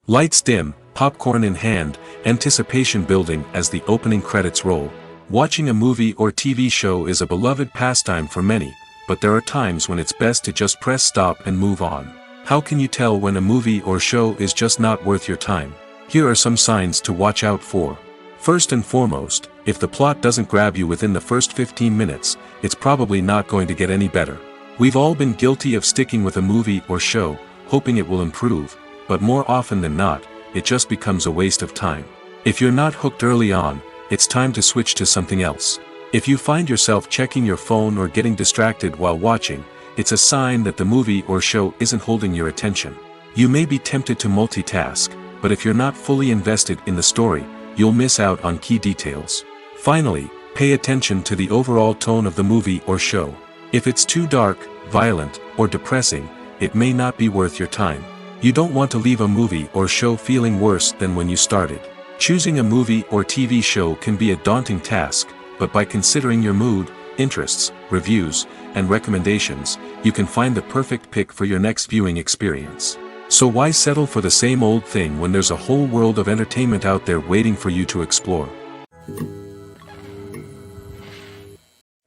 Lights dim, popcorn in hand, anticipation building as the opening credits roll. Watching a movie or TV show is a beloved pastime for many, but there are times when it's best to just press stop and move on. How can you tell when a movie or show is just not worth your time? Here are some signs to watch out for. First and foremost, if the plot doesn't grab you within the first 15 minutes, it's probably not going to get any better. We've all been guilty of sticking with a movie or show, hoping it will improve, but more often than not, it just becomes a waste of time. If you're not hooked early on, it's time to switch to something else. If you find yourself checking your phone or getting distracted while watching, it's a sign that the movie or show isn't holding your attention. You may be tempted to multitask, but if you're not fully invested in the story, you'll miss out on key details. Finally, pay attention to the overall tone of the movie or show. If it's too dark, violent, or depressing, it may not be worth your time. You don't want to leave a movie or show feeling worse than when you started. Choosing a movie or TV show can be a daunting task, but by considering your mood, interests, reviews, and recommendations, you can find the perfect pick for your next viewing experience. So why settle for the same old thing when there's a whole world of entertainment out there waiting for you to explore?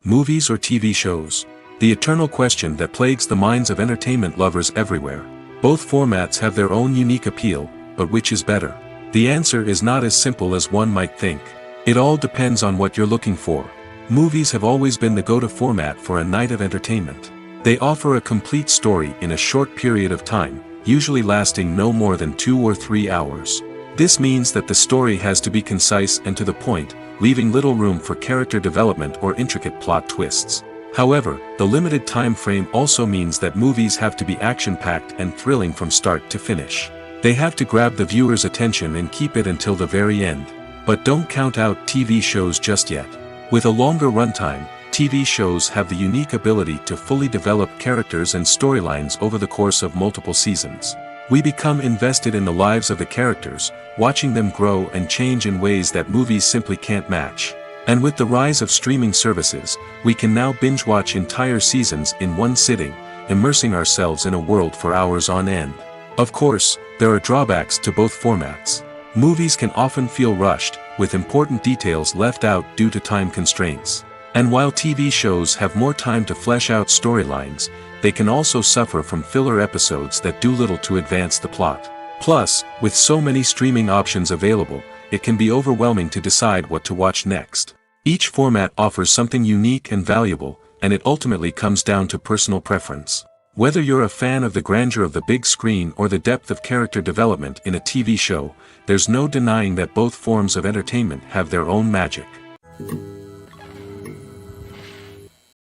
Movies or TV shows? The eternal question that plagues the minds of entertainment lovers everywhere. Both formats have their own unique appeal, but which is better? The answer is not as simple as one might think. It all depends on what you're looking for. Movies have always been the go-to format for a night of entertainment. They offer a complete story in a short period of time, usually lasting no more than 2 or 3 hours. This means that the story has to be concise and to the point, leaving little room for character development or intricate plot twists. However, the limited time frame also means that movies have to be action-packed and thrilling from start to finish. They have to grab the viewer's attention and keep it until the very end. But don't count out TV shows just yet. With a longer runtime, TV shows have the unique ability to fully develop characters and storylines over the course of multiple seasons. We become invested in the lives of the characters, watching them grow and change in ways that movies simply can't match. And with the rise of streaming services, we can now binge-watch entire seasons in one sitting, immersing ourselves in a world for hours on end. Of course, there are drawbacks to both formats. Movies can often feel rushed, with important details left out due to time constraints. And while TV shows have more time to flesh out storylines, they can also suffer from filler episodes that do little to advance the plot. Plus, with so many streaming options available, it can be overwhelming to decide what to watch next. Each format offers something unique and valuable, and it ultimately comes down to personal preference. Whether you're a fan of the grandeur of the big screen or the depth of character development in a TV show, there's no denying that both forms of entertainment have their own magic.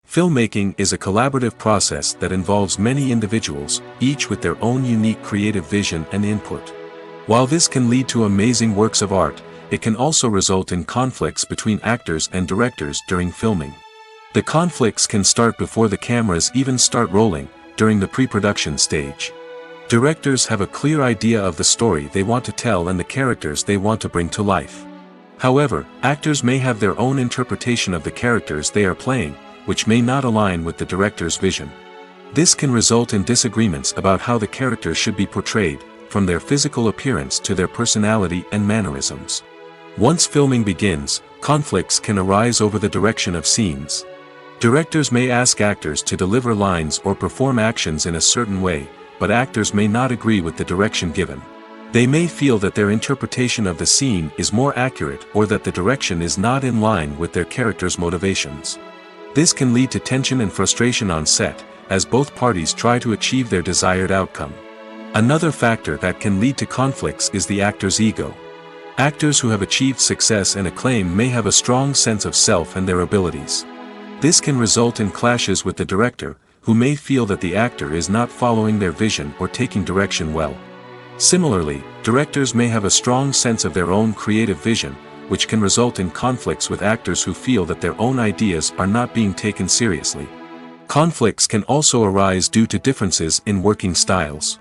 Filmmaking is a collaborative process that involves many individuals, each with their own unique creative vision and input. While this can lead to amazing works of art, it can also result in conflicts between actors and directors during filming. The conflicts can start before the cameras even start rolling, during the pre-production stage. Directors have a clear idea of the story they want to tell and the characters they want to bring to life. However, actors may have their own interpretation of the characters they are playing, which may not align with the director's vision. This can result in disagreements about how the characters should be portrayed, from their physical appearance to their personality and mannerisms. Once filming begins, conflicts can arise over the direction of scenes. Directors may ask actors to deliver lines or perform actions in a certain way, but actors may not agree with the direction given. They may feel that their interpretation of the scene is more accurate or that the direction is not in line with their character's motivations. This can lead to tension and frustration on set, as both parties try to achieve their desired outcome. Another factor that can lead to conflicts is the actor's ego. Actors who have achieved success and acclaim may have a strong sense of self and their abilities. This can result in clashes with the director, who may feel that the actor is not following their vision or taking direction well. Similarly, directors may have a strong sense of their own creative vision, which can result in conflicts with actors who feel that their own ideas are not being taken seriously. Conflicts can also arise due to differences in working styles.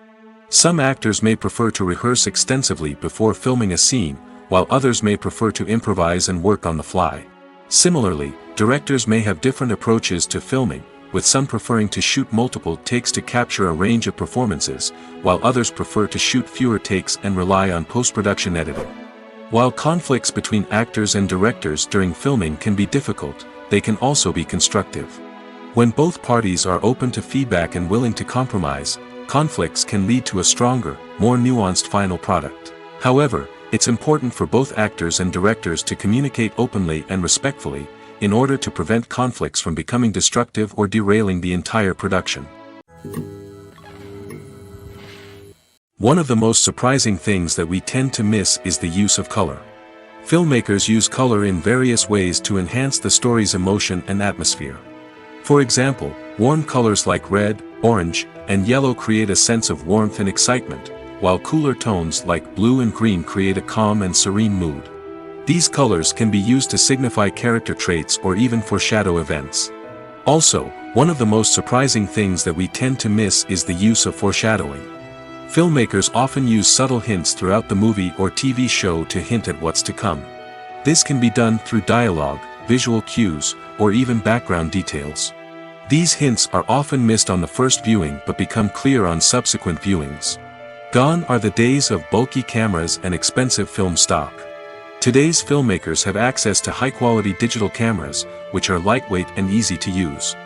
Some actors may prefer to rehearse extensively before filming a scene, while others may prefer to improvise and work on the fly. Similarly, directors may have different approaches to filming, with some preferring to shoot multiple takes to capture a range of performances, while others prefer to shoot fewer takes and rely on post-production editing. While conflicts between actors and directors during filming can be difficult, they can also be constructive. When both parties are open to feedback and willing to compromise, conflicts can lead to a stronger, more nuanced final product. However, It's important for both actors and directors to communicate openly and respectfully, in order to prevent conflicts from becoming destructive or derailing the entire production. One of the most surprising things that we tend to miss is the use of color. Filmmakers use color in various ways to enhance the story's emotion and atmosphere. For example, warm colors like red, orange, and yellow create a sense of warmth and excitement, while cooler tones like blue and green create a calm and serene mood. These colors can be used to signify character traits or even foreshadow events. Also, one of the most surprising things that we tend to miss is the use of foreshadowing. Filmmakers often use subtle hints throughout the movie or TV show to hint at what's to come. This can be done through dialogue, visual cues, or even background details. These hints are often missed on the first viewing but become clear on subsequent viewings. Gone are the days of bulky cameras and expensive film stock. Today's filmmakers have access to high-quality digital cameras, which are lightweight and easy to use.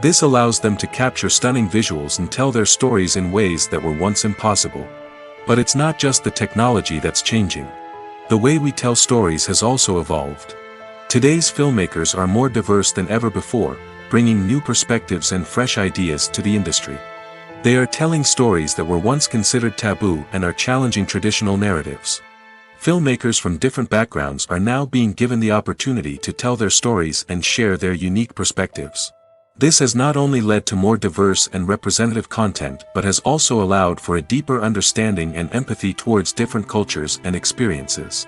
This allows them to capture stunning visuals and tell their stories in ways that were once impossible. But it's not just the technology that's changing. The way we tell stories has also evolved. Today's filmmakers are more diverse than ever before, bringing new perspectives and fresh ideas to the industry. They are telling stories that were once considered taboo and are challenging traditional narratives. Filmmakers from different backgrounds are now being given the opportunity to tell their stories and share their unique perspectives. This has not only led to more diverse and representative content but has also allowed for a deeper understanding and empathy towards different cultures and experiences.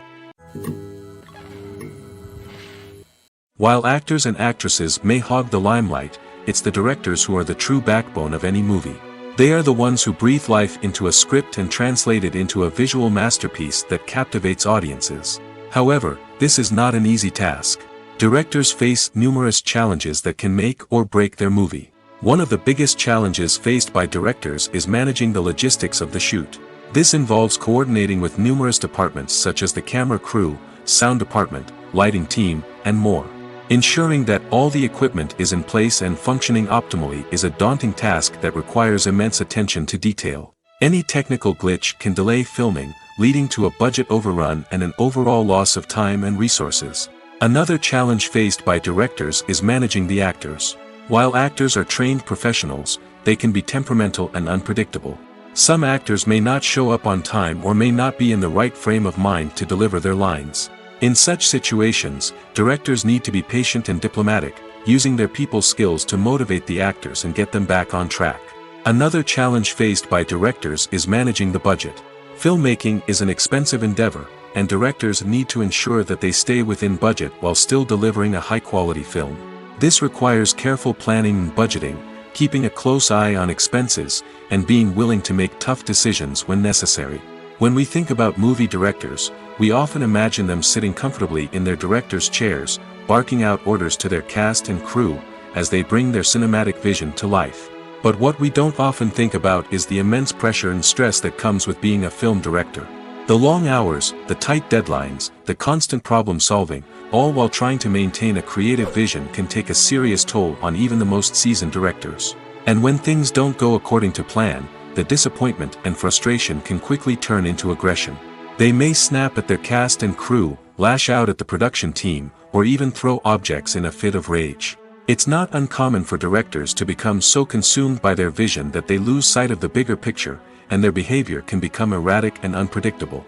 While actors and actresses may hog the limelight, it's the directors who are the true backbone of any movie. They are the ones who breathe life into a script and translate it into a visual masterpiece that captivates audiences. However, this is not an easy task. Directors face numerous challenges that can make or break their movie. One of the biggest challenges faced by directors is managing the logistics of the shoot. This involves coordinating with numerous departments such as the camera crew, sound department, lighting team, and more. Ensuring that all the equipment is in place and functioning optimally is a daunting task that requires immense attention to detail. Any technical glitch can delay filming, leading to a budget overrun and an overall loss of time and resources. Another challenge faced by directors is managing the actors. While actors are trained professionals, they can be temperamental and unpredictable. Some actors may not show up on time or may not be in the right frame of mind to deliver their lines. In such situations, directors need to be patient and diplomatic, using their people skills to motivate the actors and get them back on track. Another challenge faced by directors is managing the budget. Filmmaking is an expensive endeavor, and directors need to ensure that they stay within budget while still delivering a high-quality film. This requires careful planning and budgeting, keeping a close eye on expenses, and being willing to make tough decisions when necessary. When we think about movie directors, we often imagine them sitting comfortably in their director's chairs, barking out orders to their cast and crew, as they bring their cinematic vision to life. But what we don't often think about is the immense pressure and stress that comes with being a film director. The long hours, the tight deadlines, the constant problem solving, all while trying to maintain a creative vision can take a serious toll on even the most seasoned directors. And when things don't go according to plan, the disappointment and frustration can quickly turn into aggression. They may snap at their cast and crew, lash out at the production team, or even throw objects in a fit of rage. It's not uncommon for directors to become so consumed by their vision that they lose sight of the bigger picture, and their behavior can become erratic and unpredictable.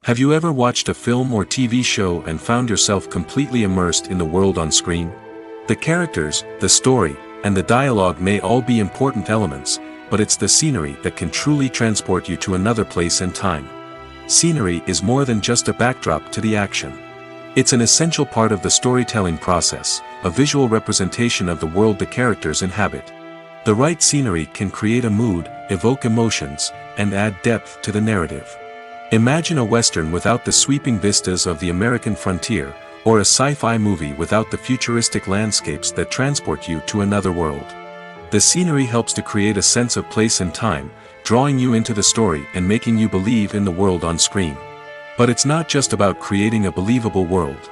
Have you ever watched a film or TV show and found yourself completely immersed in the world on screen? The characters, the story, and the dialogue may all be important elements, but it's the scenery that can truly transport you to another place and time. Scenery is more than just a backdrop to the action. It's an essential part of the storytelling process, a visual representation of the world the characters inhabit. The right scenery can create a mood, evoke emotions, and add depth to the narrative. Imagine a Western without the sweeping vistas of the American frontier, or a sci-fi movie without the futuristic landscapes that transport you to another world. The scenery helps to create a sense of place and time, drawing you into the story and making you believe in the world on screen. But it's not just about creating a believable world.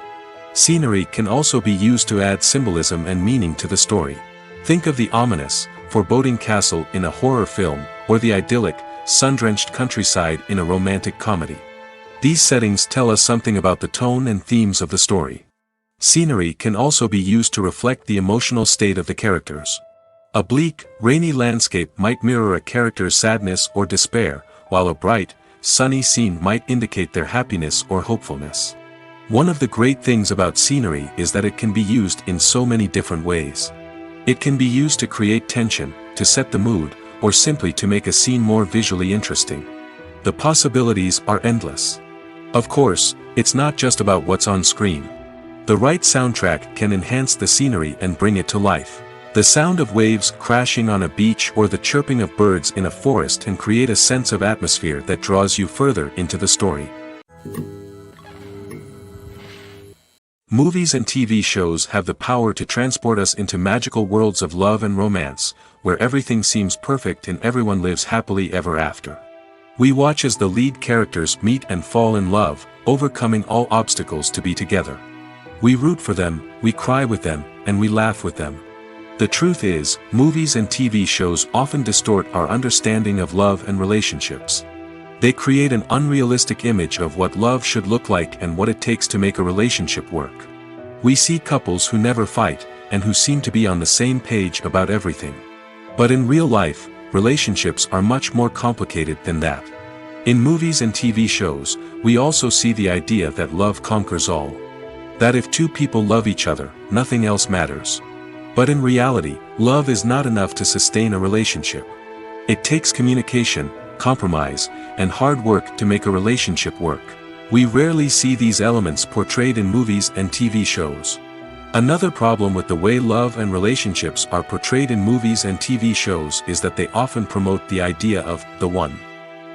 Scenery can also be used to add symbolism and meaning to the story. Think of the ominous, foreboding castle in a horror film, or the idyllic, sun-drenched countryside in a romantic comedy. These settings tell us something about the tone and themes of the story. Scenery can also be used to reflect the emotional state of the characters. A bleak, rainy landscape might mirror a character's sadness or despair, while a bright, sunny scene might indicate their happiness or hopefulness. One of the great things about scenery is that it can be used in so many different ways. It can be used to create tension, to set the mood, or simply to make a scene more visually interesting. The possibilities are endless. Of course, it's not just about what's on screen. The right soundtrack can enhance the scenery and bring it to life. The sound of waves crashing on a beach or the chirping of birds in a forest can create a sense of atmosphere that draws you further into the story. Movies and TV shows have the power to transport us into magical worlds of love and romance, where everything seems perfect and everyone lives happily ever after. We watch as the lead characters meet and fall in love, overcoming all obstacles to be together. We root for them, we cry with them, and we laugh with them. The truth is, movies and TV shows often distort our understanding of love and relationships. They create an unrealistic image of what love should look like and what it takes to make a relationship work. We see couples who never fight, and who seem to be on the same page about everything. But in real life, relationships are much more complicated than that. In movies and TV shows, we also see the idea that love conquers all. That if two people love each other, nothing else matters. But in reality, love is not enough to sustain a relationship. It takes communication, compromise, and hard work to make a relationship work. We rarely see these elements portrayed in movies and TV shows. Another problem with the way love and relationships are portrayed in movies and TV shows is that they often promote the idea of the one.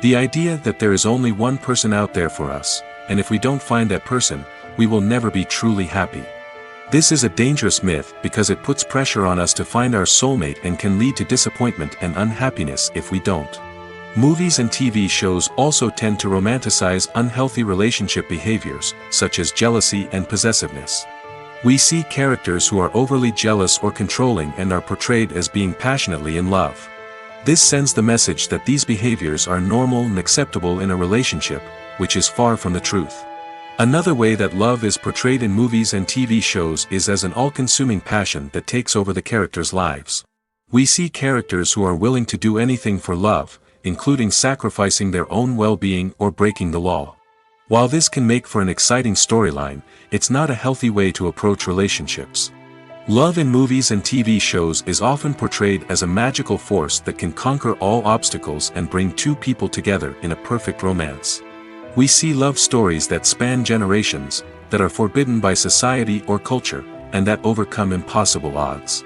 The idea that there is only one person out there for us, and if we don't find that person, we will never be truly happy. This is a dangerous myth because it puts pressure on us to find our soulmate and can lead to disappointment and unhappiness if we don't. Movies and TV shows also tend to romanticize unhealthy relationship behaviors, such as jealousy and possessiveness. We see characters who are overly jealous or controlling and are portrayed as being passionately in love. This sends the message that these behaviors are normal and acceptable in a relationship, which is far from the truth. Another way that love is portrayed in movies and TV shows is as an all-consuming passion that takes over the characters' lives. We see characters who are willing to do anything for love, including sacrificing their own well-being or breaking the law. While this can make for an exciting storyline, it's not a healthy way to approach relationships. Love in movies and TV shows is often portrayed as a magical force that can conquer all obstacles and bring two people together in a perfect romance. We see love stories that span generations, that are forbidden by society or culture, and that overcome impossible odds.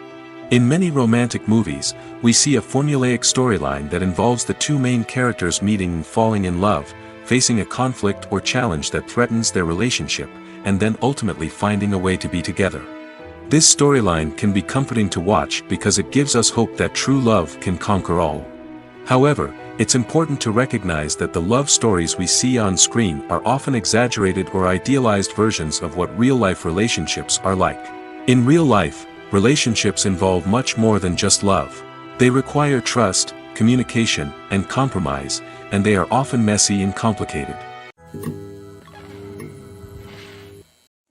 In many romantic movies, we see a formulaic storyline that involves the two main characters meeting and falling in love, facing a conflict or challenge that threatens their relationship, and then ultimately finding a way to be together. This storyline can be comforting to watch because it gives us hope that true love can conquer all. However, it's important to recognize that the love stories we see on screen are often exaggerated or idealized versions of what real-life relationships are like. In real life, relationships involve much more than just love. They require trust, communication, and compromise, and they are often messy and complicated.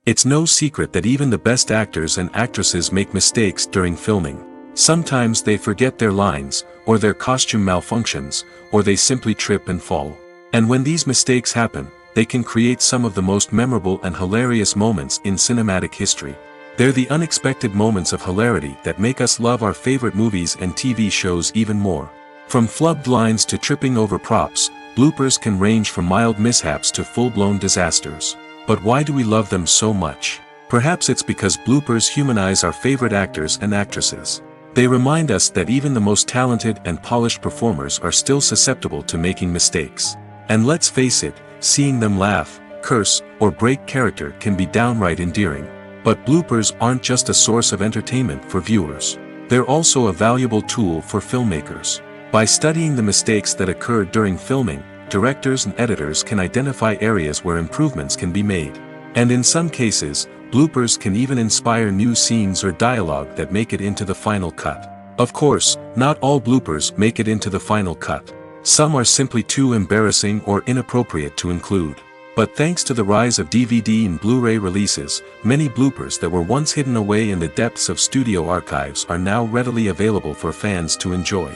It's no secret that even the best actors and actresses make mistakes during filming. Sometimes they forget their lines, or their costume malfunctions, or they simply trip and fall. And when these mistakes happen, they can create some of the most memorable and hilarious moments in cinematic history. They're the unexpected moments of hilarity that make us love our favorite movies and TV shows even more. From flubbed lines to tripping over props, bloopers can range from mild mishaps to full-blown disasters. But why do we love them so much? Perhaps it's because bloopers humanize our favorite actors and actresses. They remind us that even the most talented and polished performers are still susceptible to making mistakes. And let's face it, seeing them laugh, curse, or break character can be downright endearing. But bloopers aren't just a source of entertainment for viewers. They're also a valuable tool for filmmakers. By studying the mistakes that occurred during filming, directors and editors can identify areas where improvements can be made. And in some cases, bloopers can even inspire new scenes or dialogue that make it into the final cut. Of course, not all bloopers make it into the final cut. Some are simply too embarrassing or inappropriate to include. But thanks to the rise of DVD and Blu-ray releases, many bloopers that were once hidden away in the depths of studio archives are now readily available for fans to enjoy.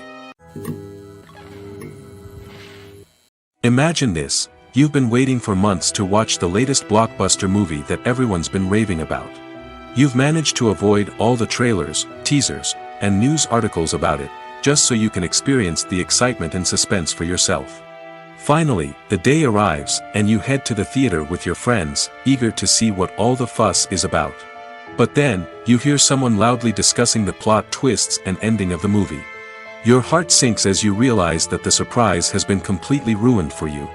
Imagine this: you've been waiting for months to watch the latest blockbuster movie that everyone's been raving about. You've managed to avoid all the trailers, teasers, and news articles about it, just so you can experience the excitement and suspense for yourself. Finally, the day arrives, and you head to the theater with your friends, eager to see what all the fuss is about. But then, you hear someone loudly discussing the plot twists and ending of the movie. Your heart sinks as you realize that the surprise has been completely ruined for you.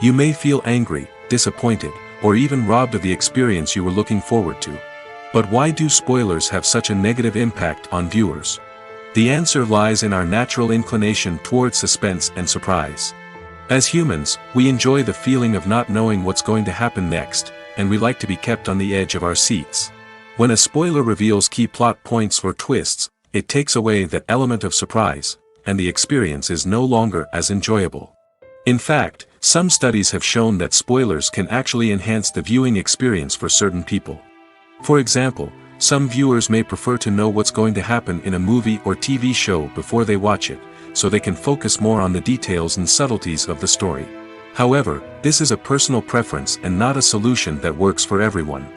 You may feel angry, disappointed, or even robbed of the experience you were looking forward to. But why do spoilers have such a negative impact on viewers? The answer lies in our natural inclination toward suspense and surprise. As humans, we enjoy the feeling of not knowing what's going to happen next, and we like to be kept on the edge of our seats. When a spoiler reveals key plot points or twists, it takes away that element of surprise, and the experience is no longer as enjoyable. In fact, some studies have shown that spoilers can actually enhance the viewing experience for certain people. For example, some viewers may prefer to know what's going to happen in a movie or TV show before they watch it, so they can focus more on the details and subtleties of the story. However, this is a personal preference and not a solution that works for everyone.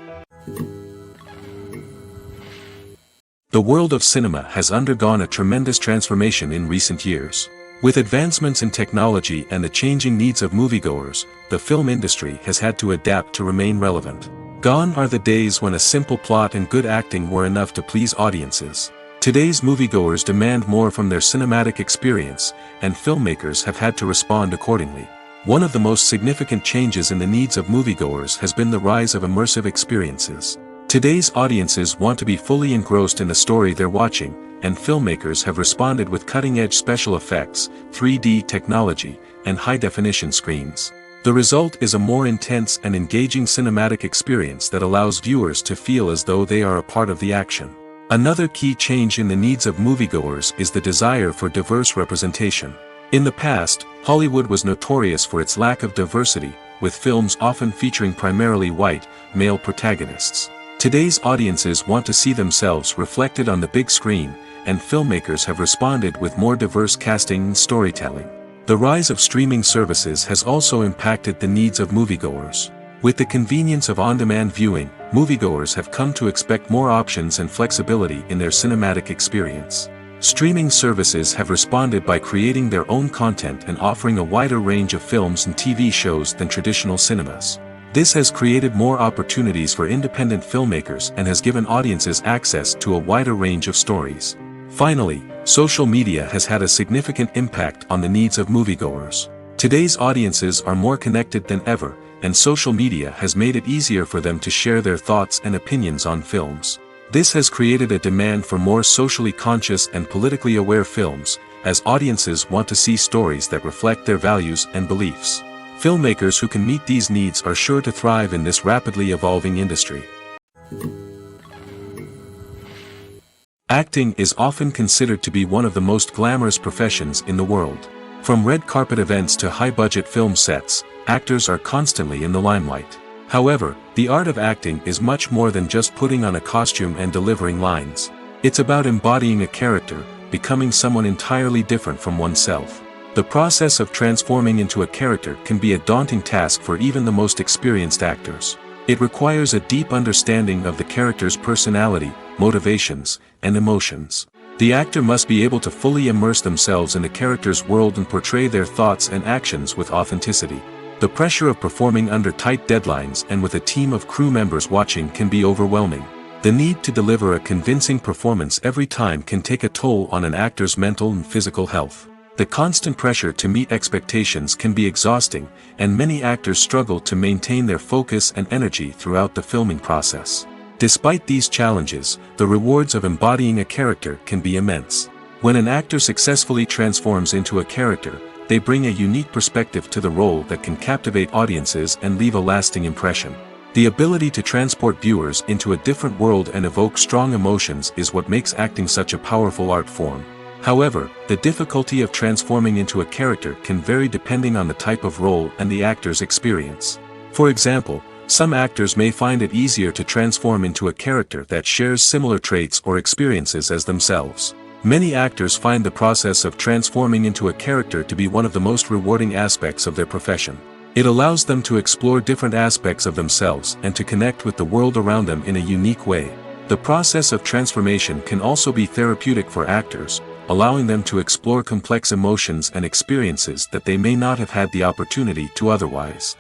The world of cinema has undergone a tremendous transformation in recent years. With advancements in technology and the changing needs of moviegoers, the film industry has had to adapt to remain relevant. Gone are the days when a simple plot and good acting were enough to please audiences. Today's moviegoers demand more from their cinematic experience, and filmmakers have had to respond accordingly. One of the most significant changes in the needs of moviegoers has been the rise of immersive experiences. Today's audiences want to be fully engrossed in the story they're watching, and filmmakers have responded with cutting-edge special effects, 3D technology, and high-definition screens. The result is a more intense and engaging cinematic experience that allows viewers to feel as though they are a part of the action. Another key change in the needs of moviegoers is the desire for diverse representation. In the past, Hollywood was notorious for its lack of diversity, with films often featuring primarily white, male protagonists. Today's audiences want to see themselves reflected on the big screen, and filmmakers have responded with more diverse casting and storytelling. The rise of streaming services has also impacted the needs of moviegoers. With the convenience of on-demand viewing, moviegoers have come to expect more options and flexibility in their cinematic experience. Streaming services have responded by creating their own content and offering a wider range of films and TV shows than traditional cinemas. This has created more opportunities for independent filmmakers and has given audiences access to a wider range of stories. Finally, social media has had a significant impact on the needs of moviegoers. Today's audiences are more connected than ever, and social media has made it easier for them to share their thoughts and opinions on films. This has created a demand for more socially conscious and politically aware films, as audiences want to see stories that reflect their values and beliefs. Filmmakers who can meet these needs are sure to thrive in this rapidly evolving industry. Acting is often considered to be one of the most glamorous professions in the world. From red carpet events to high-budget film sets, actors are constantly in the limelight. However, the art of acting is much more than just putting on a costume and delivering lines. It's about embodying a character, becoming someone entirely different from oneself. The process of transforming into a character can be a daunting task for even the most experienced actors. It requires a deep understanding of the character's personality, motivations, and emotions. The actor must be able to fully immerse themselves in the character's world and portray their thoughts and actions with authenticity. The pressure of performing under tight deadlines and with a team of crew members watching can be overwhelming. The need to deliver a convincing performance every time can take a toll on an actor's mental and physical health. The constant pressure to meet expectations can be exhausting, and many actors struggle to maintain their focus and energy throughout the filming process. Despite these challenges, the rewards of embodying a character can be immense. When an actor successfully transforms into a character, they bring a unique perspective to the role that can captivate audiences and leave a lasting impression. The ability to transport viewers into a different world and evoke strong emotions is what makes acting such a powerful art form. However, the difficulty of transforming into a character can vary depending on the type of role and the actor's experience. For example, some actors may find it easier to transform into a character that shares similar traits or experiences as themselves. Many actors find the process of transforming into a character to be one of the most rewarding aspects of their profession. It allows them to explore different aspects of themselves and to connect with the world around them in a unique way. The process of transformation can also be therapeutic for actors, allowing them to explore complex emotions and experiences that they may not have had the opportunity to otherwise.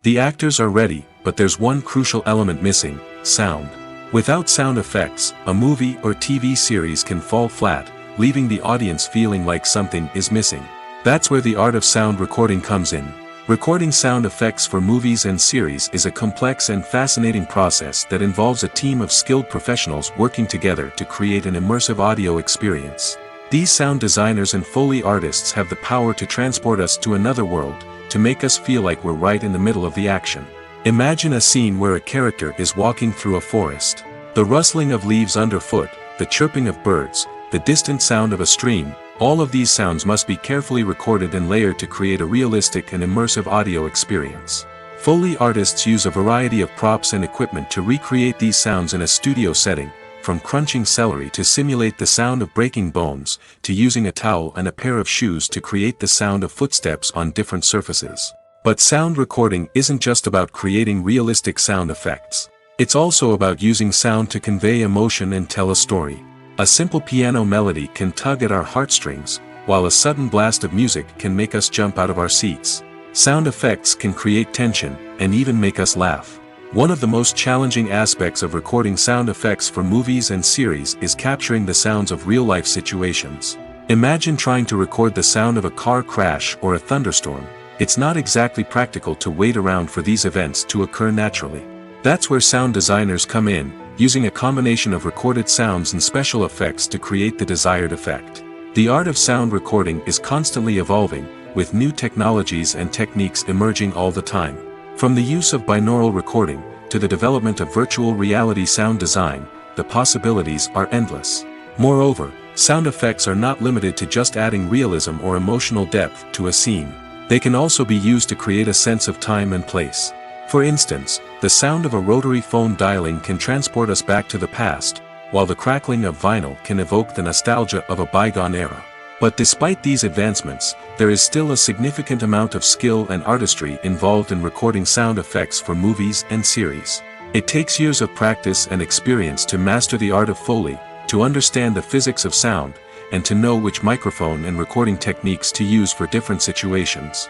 The actors are ready, but there's one crucial element missing: sound. Without sound effects, a movie or TV series can fall flat, leaving the audience feeling like something is missing. That's where the art of sound recording comes in. Recording sound effects for movies and series is a complex and fascinating process that involves a team of skilled professionals working together to create an immersive audio experience. These sound designers and Foley artists have the power to transport us to another world, to make us feel like we're right in the middle of the action. Imagine a scene where a character is walking through a forest. The rustling of leaves underfoot, the chirping of birds, the distant sound of a stream, all of these sounds must be carefully recorded and layered to create a realistic and immersive audio experience. Foley artists use a variety of props and equipment to recreate these sounds in a studio setting, from crunching celery to simulate the sound of breaking bones, to using a towel and a pair of shoes to create the sound of footsteps on different surfaces. But sound recording isn't just about creating realistic sound effects. It's also about using sound to convey emotion and tell a story. A simple piano melody can tug at our heartstrings, while a sudden blast of music can make us jump out of our seats. Sound effects can create tension, and even make us laugh. One of the most challenging aspects of recording sound effects for movies and series is capturing the sounds of real-life situations. Imagine trying to record the sound of a car crash or a thunderstorm. It's not exactly practical to wait around for these events to occur naturally. That's where sound designers come in, using a combination of recorded sounds and special effects to create the desired effect. The art of sound recording is constantly evolving, with new technologies and techniques emerging all the time. From the use of binaural recording, to the development of virtual reality sound design, the possibilities are endless. Moreover, sound effects are not limited to just adding realism or emotional depth to a scene. They can also be used to create a sense of time and place. For instance, the sound of a rotary phone dialing can transport us back to the past, while the crackling of vinyl can evoke the nostalgia of a bygone era. But despite these advancements, there is still a significant amount of skill and artistry involved in recording sound effects for movies and series. It takes years of practice and experience to master the art of Foley, to understand the physics of sound, and to know which microphone and recording techniques to use for different situations.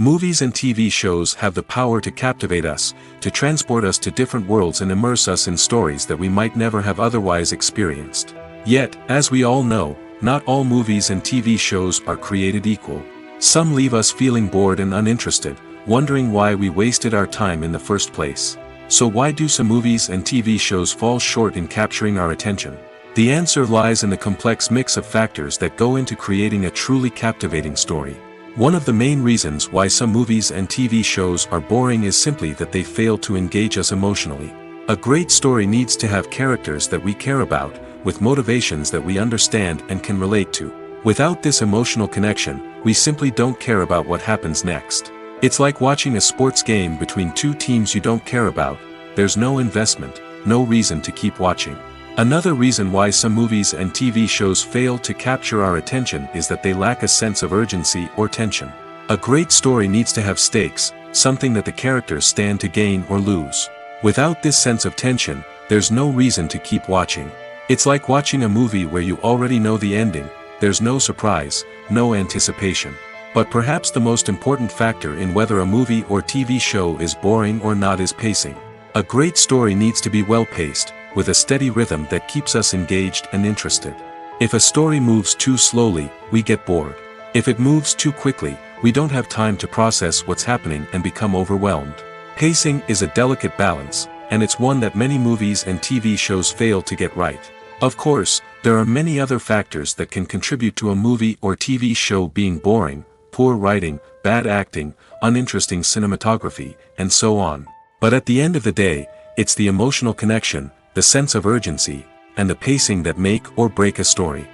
Movies and TV shows have the power to captivate us, to transport us to different worlds and immerse us in stories that we might never have otherwise experienced. Yet, as we all know, not all movies and TV shows are created equal. Some leave us feeling bored and uninterested, wondering why we wasted our time in the first place. So why do some movies and TV shows fall short in capturing our attention? The answer lies in the complex mix of factors that go into creating a truly captivating story. One of the main reasons why some movies and TV shows are boring is simply that they fail to engage us emotionally. A great story needs to have characters that we care about, with motivations that we understand and can relate to. Without this emotional connection, we simply don't care about what happens next. It's like watching a sports game between two teams you don't care about. There's no investment, no reason to keep watching. Another reason why some movies and TV shows fail to capture our attention is that they lack a sense of urgency or tension. A great story needs to have stakes, something that the characters stand to gain or lose. Without this sense of tension, there's no reason to keep watching. It's like watching a movie where you already know the ending. There's no surprise, no anticipation. But perhaps the most important factor in whether a movie or TV show is boring or not is pacing. A great story needs to be well-paced, with a steady rhythm that keeps us engaged and interested. If a story moves too slowly, we get bored. If it moves too quickly, we don't have time to process what's happening and become overwhelmed. Pacing is a delicate balance, and it's one that many movies and TV shows fail to get right. Of course, there are many other factors that can contribute to a movie or TV show being boring: poor writing, bad acting, uninteresting cinematography, and so on. But at the end of the day, It's the emotional connection, the sense of urgency, and the pacing that make or break a story.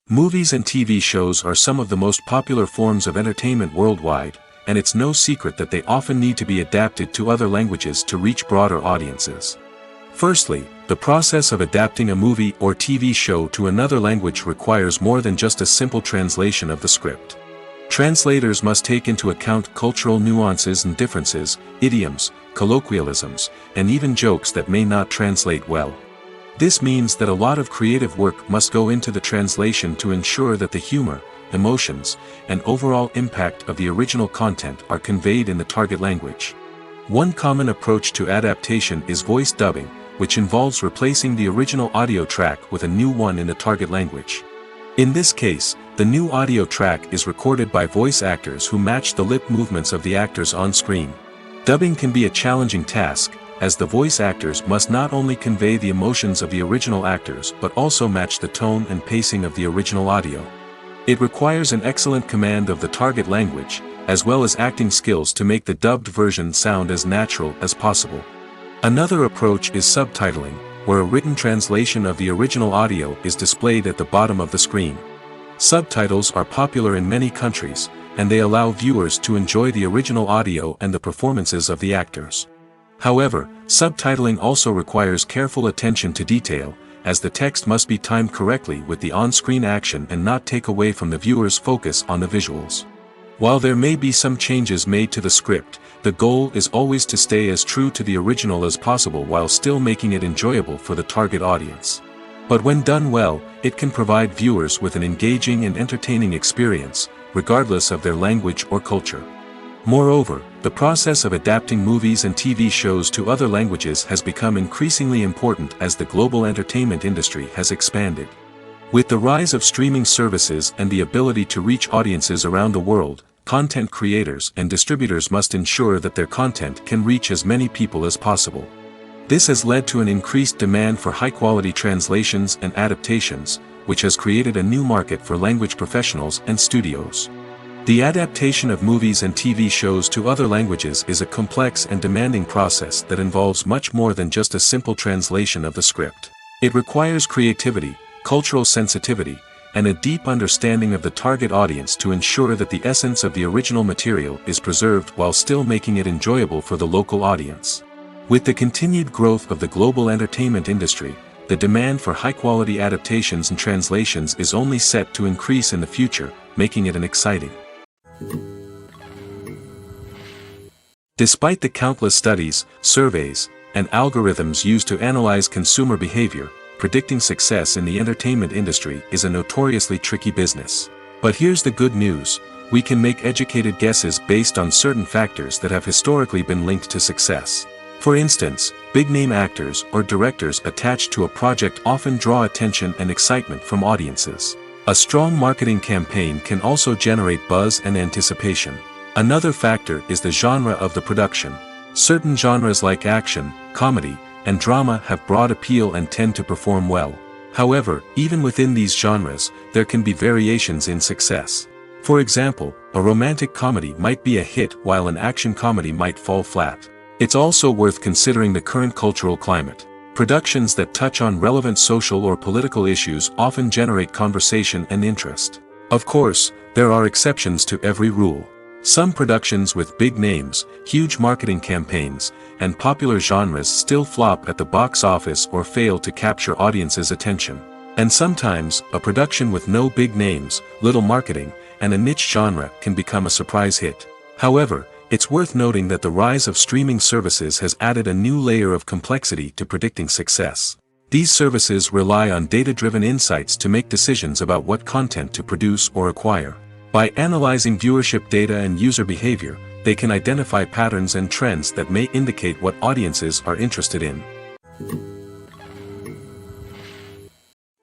Movies and TV shows are some of the most popular forms of entertainment worldwide, and it's no secret that they often need to be adapted to other languages to reach broader audiences. Firstly, the process of adapting a movie or TV show to another language requires more than just a simple translation of the script. Translators must take into account cultural nuances and differences, idioms, colloquialisms, and even jokes that may not translate well. This means that a lot of creative work must go into the translation to ensure that the humor, emotions, and overall impact of the original content are conveyed in the target language. One common approach to adaptation is voice dubbing, which involves replacing the original audio track with a new one in the target language. In this case, the new audio track is recorded by voice actors who match the lip movements of the actors on screen. Dubbing can be a challenging task, as the voice actors must not only convey the emotions of the original actors but also match the tone and pacing of the original audio. It requires an excellent command of the target language, as well as acting skills to make the dubbed version sound as natural as possible. Another approach is subtitling, where a written translation of the original audio is displayed at the bottom of the screen. Subtitles are popular in many countries, and they allow viewers to enjoy the original audio and the performances of the actors. However, subtitling also requires careful attention to detail, as the text must be timed correctly with the on-screen action and not take away from the viewer's focus on the visuals. While there may be some changes made to the script, the goal is always to stay as true to the original as possible while still making it enjoyable for the target audience. But when done well, it can provide viewers with an engaging and entertaining experience, regardless of their language or culture. Moreover, the process of adapting movies and TV shows to other languages has become increasingly important as the global entertainment industry has expanded. With the rise of streaming services and the ability to reach audiences around the world, content creators and distributors must ensure that their content can reach as many people as possible. This has led to an increased demand for high-quality translations and adaptations, which has created a new market for language professionals and studios. The adaptation of movies and TV shows to other languages is a complex and demanding process that involves much more than just a simple translation of the script. It requires creativity, cultural sensitivity, and a deep understanding of the target audience to ensure that the essence of the original material is preserved while still making it enjoyable for the local audience. With the continued growth of the global entertainment industry, the demand for high-quality adaptations and translations is only set to increase in the future, making it an exciting. Despite the countless studies, surveys, and algorithms used to analyze consumer behavior, predicting success in the entertainment industry is a notoriously tricky business. But here's the good news: we can make educated guesses based on certain factors that have historically been linked to success. For instance, big-name actors or directors attached to a project often draw attention and excitement from audiences. A strong marketing campaign can also generate buzz and anticipation. Another factor is the genre of the production. Certain genres like action, comedy, and drama have broad appeal and tend to perform well. However, even within these genres, there can be variations in success. For example, a romantic comedy might be a hit while an action comedy might fall flat. It's also worth considering the current cultural climate. Productions that touch on relevant social or political issues often generate conversation and interest. Of course, there are exceptions to every rule. Some productions with big names, huge marketing campaigns, and popular genres still flop at the box office or fail to capture audiences' attention. And sometimes, a production with no big names, little marketing, and a niche genre can become a surprise hit. However, it's worth noting that the rise of streaming services has added a new layer of complexity to predicting success. These services rely on data-driven insights to make decisions about what content to produce or acquire. By analyzing viewership data and user behavior, they can identify patterns and trends that may indicate what audiences are interested in.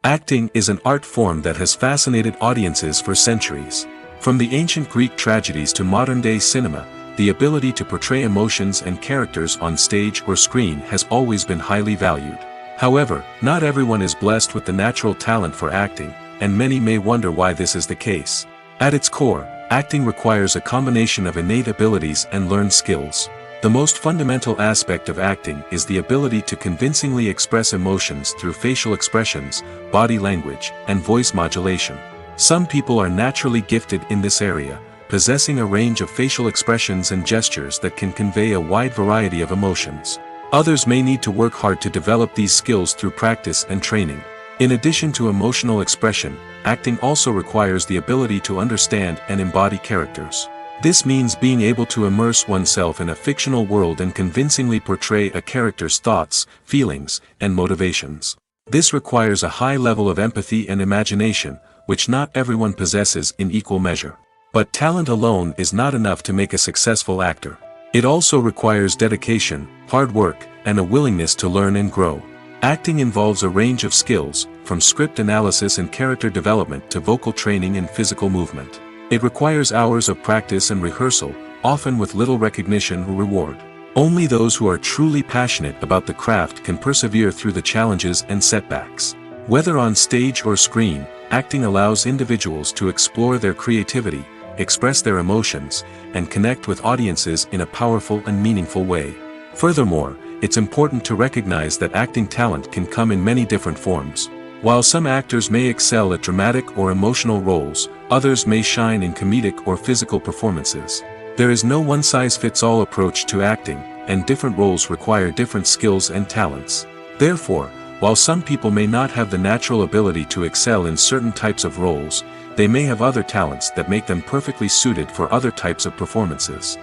Acting is an art form that has fascinated audiences for centuries. From the ancient Greek tragedies to modern-day cinema, the ability to portray emotions and characters on stage or screen has always been highly valued. However, not everyone is blessed with the natural talent for acting, and many may wonder why this is the case. At its core, acting requires a combination of innate abilities and learned skills. The most fundamental aspect of acting is the ability to convincingly express emotions through facial expressions, body language, and voice modulation. Some people are naturally gifted in this area, possessing a range of facial expressions and gestures that can convey a wide variety of emotions. Others may need to work hard to develop these skills through practice and training. In addition to emotional expression, acting also requires the ability to understand and embody characters. This means being able to immerse oneself in a fictional world and convincingly portray a character's thoughts, feelings, and motivations. This requires a high level of empathy and imagination, which not everyone possesses in equal measure. But talent alone is not enough to make a successful actor. It also requires dedication, hard work, and a willingness to learn and grow. Acting involves a range of skills, from script analysis and character development to vocal training and physical movement. It requires hours of practice and rehearsal, often with little recognition or reward. Only those who are truly passionate about the craft can persevere through the challenges and setbacks. Whether on stage or screen, acting allows individuals to explore their creativity, express their emotions, and connect with audiences in a powerful and meaningful way. Furthermore, it's important to recognize that acting talent can come in many different forms. While some actors may excel at dramatic or emotional roles, others may shine in comedic or physical performances. There is no one-size-fits-all approach to acting, and different roles require different skills and talents. Therefore, while some people may not have the natural ability to excel in certain types of roles, they may have other talents that make them perfectly suited for other types of performances.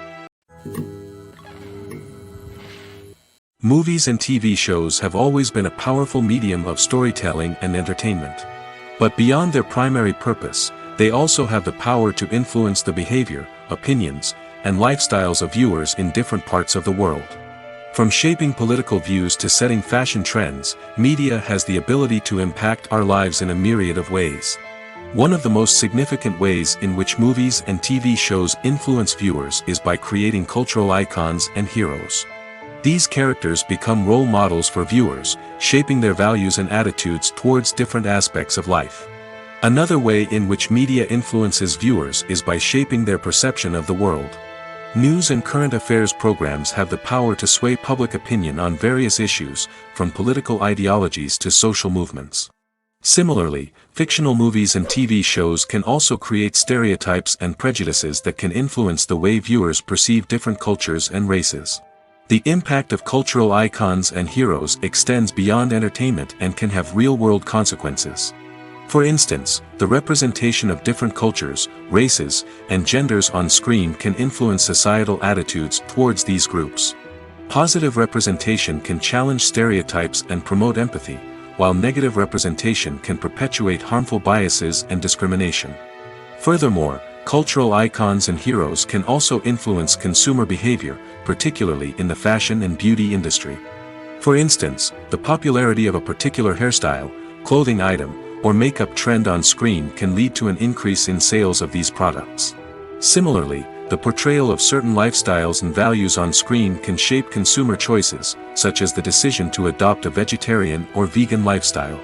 Movies and TV shows have always been a powerful medium of storytelling and entertainment. But beyond their primary purpose, they also have the power to influence the behavior, opinions, and lifestyles of viewers in different parts of the world. From shaping political views to setting fashion trends, media has the ability to impact our lives in a myriad of ways. One of the most significant ways in which movies and TV shows influence viewers is by creating cultural icons and heroes. These characters become role models for viewers, shaping their values and attitudes towards different aspects of life. Another way in which media influences viewers is by shaping their perception of the world. News and current affairs programs have the power to sway public opinion on various issues, from political ideologies to social movements. Similarly, fictional movies and TV shows can also create stereotypes and prejudices that can influence the way viewers perceive different cultures and races. The impact of cultural icons and heroes extends beyond entertainment and can have real-world consequences. For instance, the representation of different cultures, races, and genders on screen can influence societal attitudes towards these groups. Positive representation can challenge stereotypes and promote empathy, while negative representation can perpetuate harmful biases and discrimination. Furthermore, cultural icons and heroes can also influence consumer behavior, particularly in the fashion and beauty industry. For instance, the popularity of a particular hairstyle, clothing item, or makeup trend on screen can lead to an increase in sales of these products. Similarly, the portrayal of certain lifestyles and values on screen can shape consumer choices, such as the decision to adopt a vegetarian or vegan lifestyle.